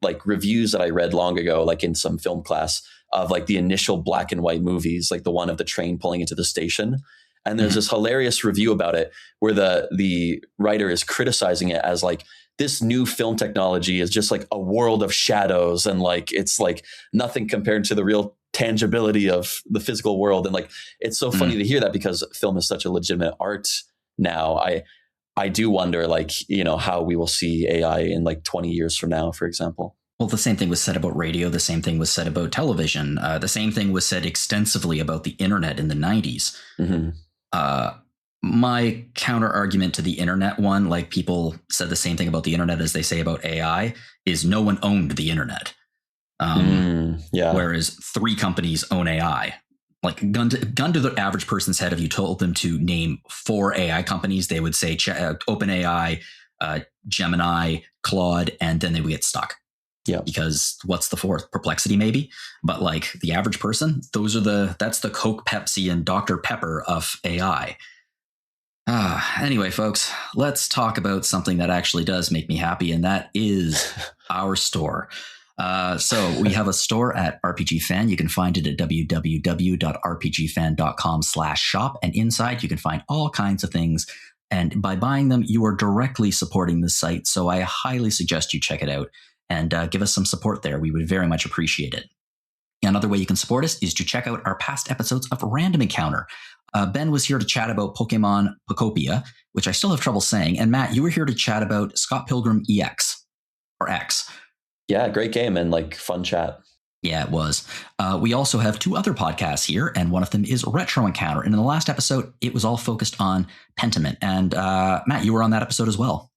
S2: like reviews that I read long ago, like in some film class of like the initial black and white movies, like the one of the train pulling into the station. And there's this hilarious review about it where the writer is criticizing it as like, this new film technology is just like a world of shadows, and like it's like nothing compared to the real tangibility of the physical world. And like it's so funny to hear that, because film is such a legitimate art now. I do wonder, like, how we will see AI in like 20 years from now, for example.
S1: Well, the same thing was said about radio. The same thing was said about television. The same thing was said extensively about the internet in the 90s. My counter argument to the internet one, like people said the same thing about the internet as they say about AI, is no one owned the internet. Whereas 3 companies own AI. Like gun to the average person's head, if you told them to name 4 AI companies, they would say OpenAI, Gemini, Claude, and then they would get stuck. Yeah. Because what's the 4th? Perplexity, maybe. But like the average person, that's the Coke, Pepsi, and Dr. Pepper of AI. Anyway, folks, let's talk about something that actually does make me happy, and that is our store. So we have a store at RPG Fan. You can find it at www.rpgfan.com/shop. And inside, you can find all kinds of things. And by buying them, you are directly supporting the site. So I highly suggest you check it out and give us some support there. We would very much appreciate it. Another way you can support us is to check out our past episodes of Random Encounter. Ben was here to chat about Pokemon Pokopia, which I still have trouble saying. And Matt, you were here to chat about Scott Pilgrim EX or X.
S2: Yeah, great game and like fun chat.
S1: Yeah, it was. We also have 2 other podcasts here, and one of them is Retro Encounter. And in the last episode, it was all focused on Pentiment. And Matt, you were on that episode as well.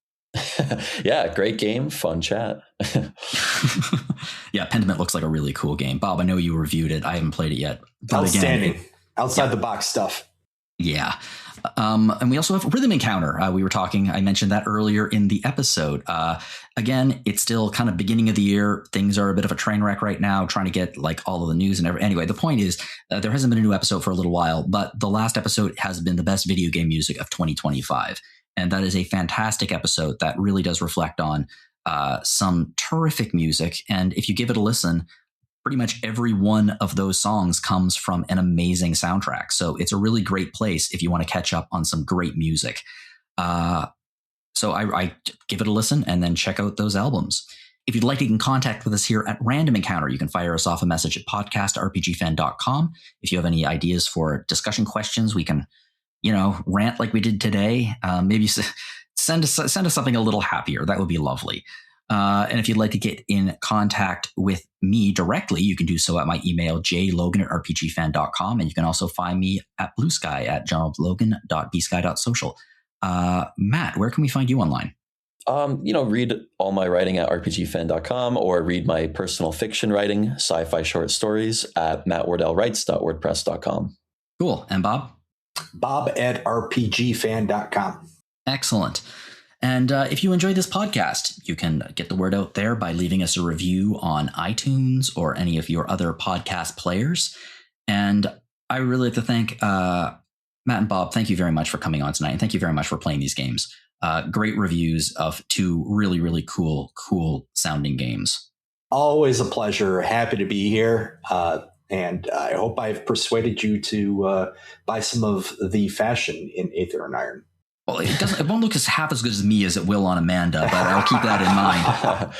S2: Yeah, great game, fun chat.
S1: Yeah, Pentiment looks like a really cool game. Bob, I know you reviewed it. I haven't played it yet. But
S3: outstanding.
S1: Again,
S3: outside the box stuff.
S1: Yeah. And we also have Rhythm Encounter. We were talking, I mentioned that earlier in the episode. Again, it's still kind of beginning of the year. Things are a bit of a train wreck right now, trying to get like all of the news and everything. Anyway, the point is there hasn't been a new episode for a little while, but the last episode has been the best video game music of 2025. And that is a fantastic episode that really does reflect on some terrific music. And if you give it a listen, pretty much every one of those songs comes from an amazing soundtrack. So it's a really great place if you want to catch up on some great music. So I give it a listen and then check out those albums. If you'd like to get in contact with us here at Random Encounter, you can fire us off a message at podcast@rpgfan.com. If you have any ideas for discussion questions, we can, rant like we did today. Maybe send us something a little happier. That would be lovely. And if you'd like to get in contact with me directly, you can do so at my email, jlogan@rpgfan.com. And you can also find me at Blue Sky at johnlogan.bsky.social. Matt, where can we find you online?
S2: Read all my writing at rpgfan.com, or read my personal fiction writing, sci-fi short stories at mattwardellwrites.wordpress.com.
S1: Cool. And Bob?
S3: bob@rpgfan.com.
S1: Excellent. And if you enjoyed this podcast, you can get the word out there by leaving us a review on iTunes or any of your other podcast players. And I really like to thank Matt and Bob. Thank you very much for coming on tonight. And thank you very much for playing these games. Great reviews of two really, really cool sounding games. Always
S3: a pleasure. Happy to be here. And I hope I've persuaded you to buy some of the fashion in Aether Iron.
S1: Well, it won't look half as good as me as it will on Amanda, but I'll keep that in mind.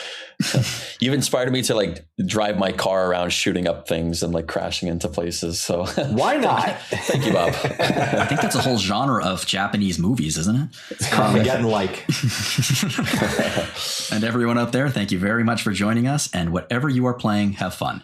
S2: You've inspired me to like drive my car around shooting up things and like crashing into places. So
S3: why not?
S2: Thank you, Bob.
S1: I think that's a whole genre of Japanese movies, isn't it?
S3: It's Carmageddon like.
S1: And everyone out there, thank you very much for joining us. And whatever you are playing, have fun.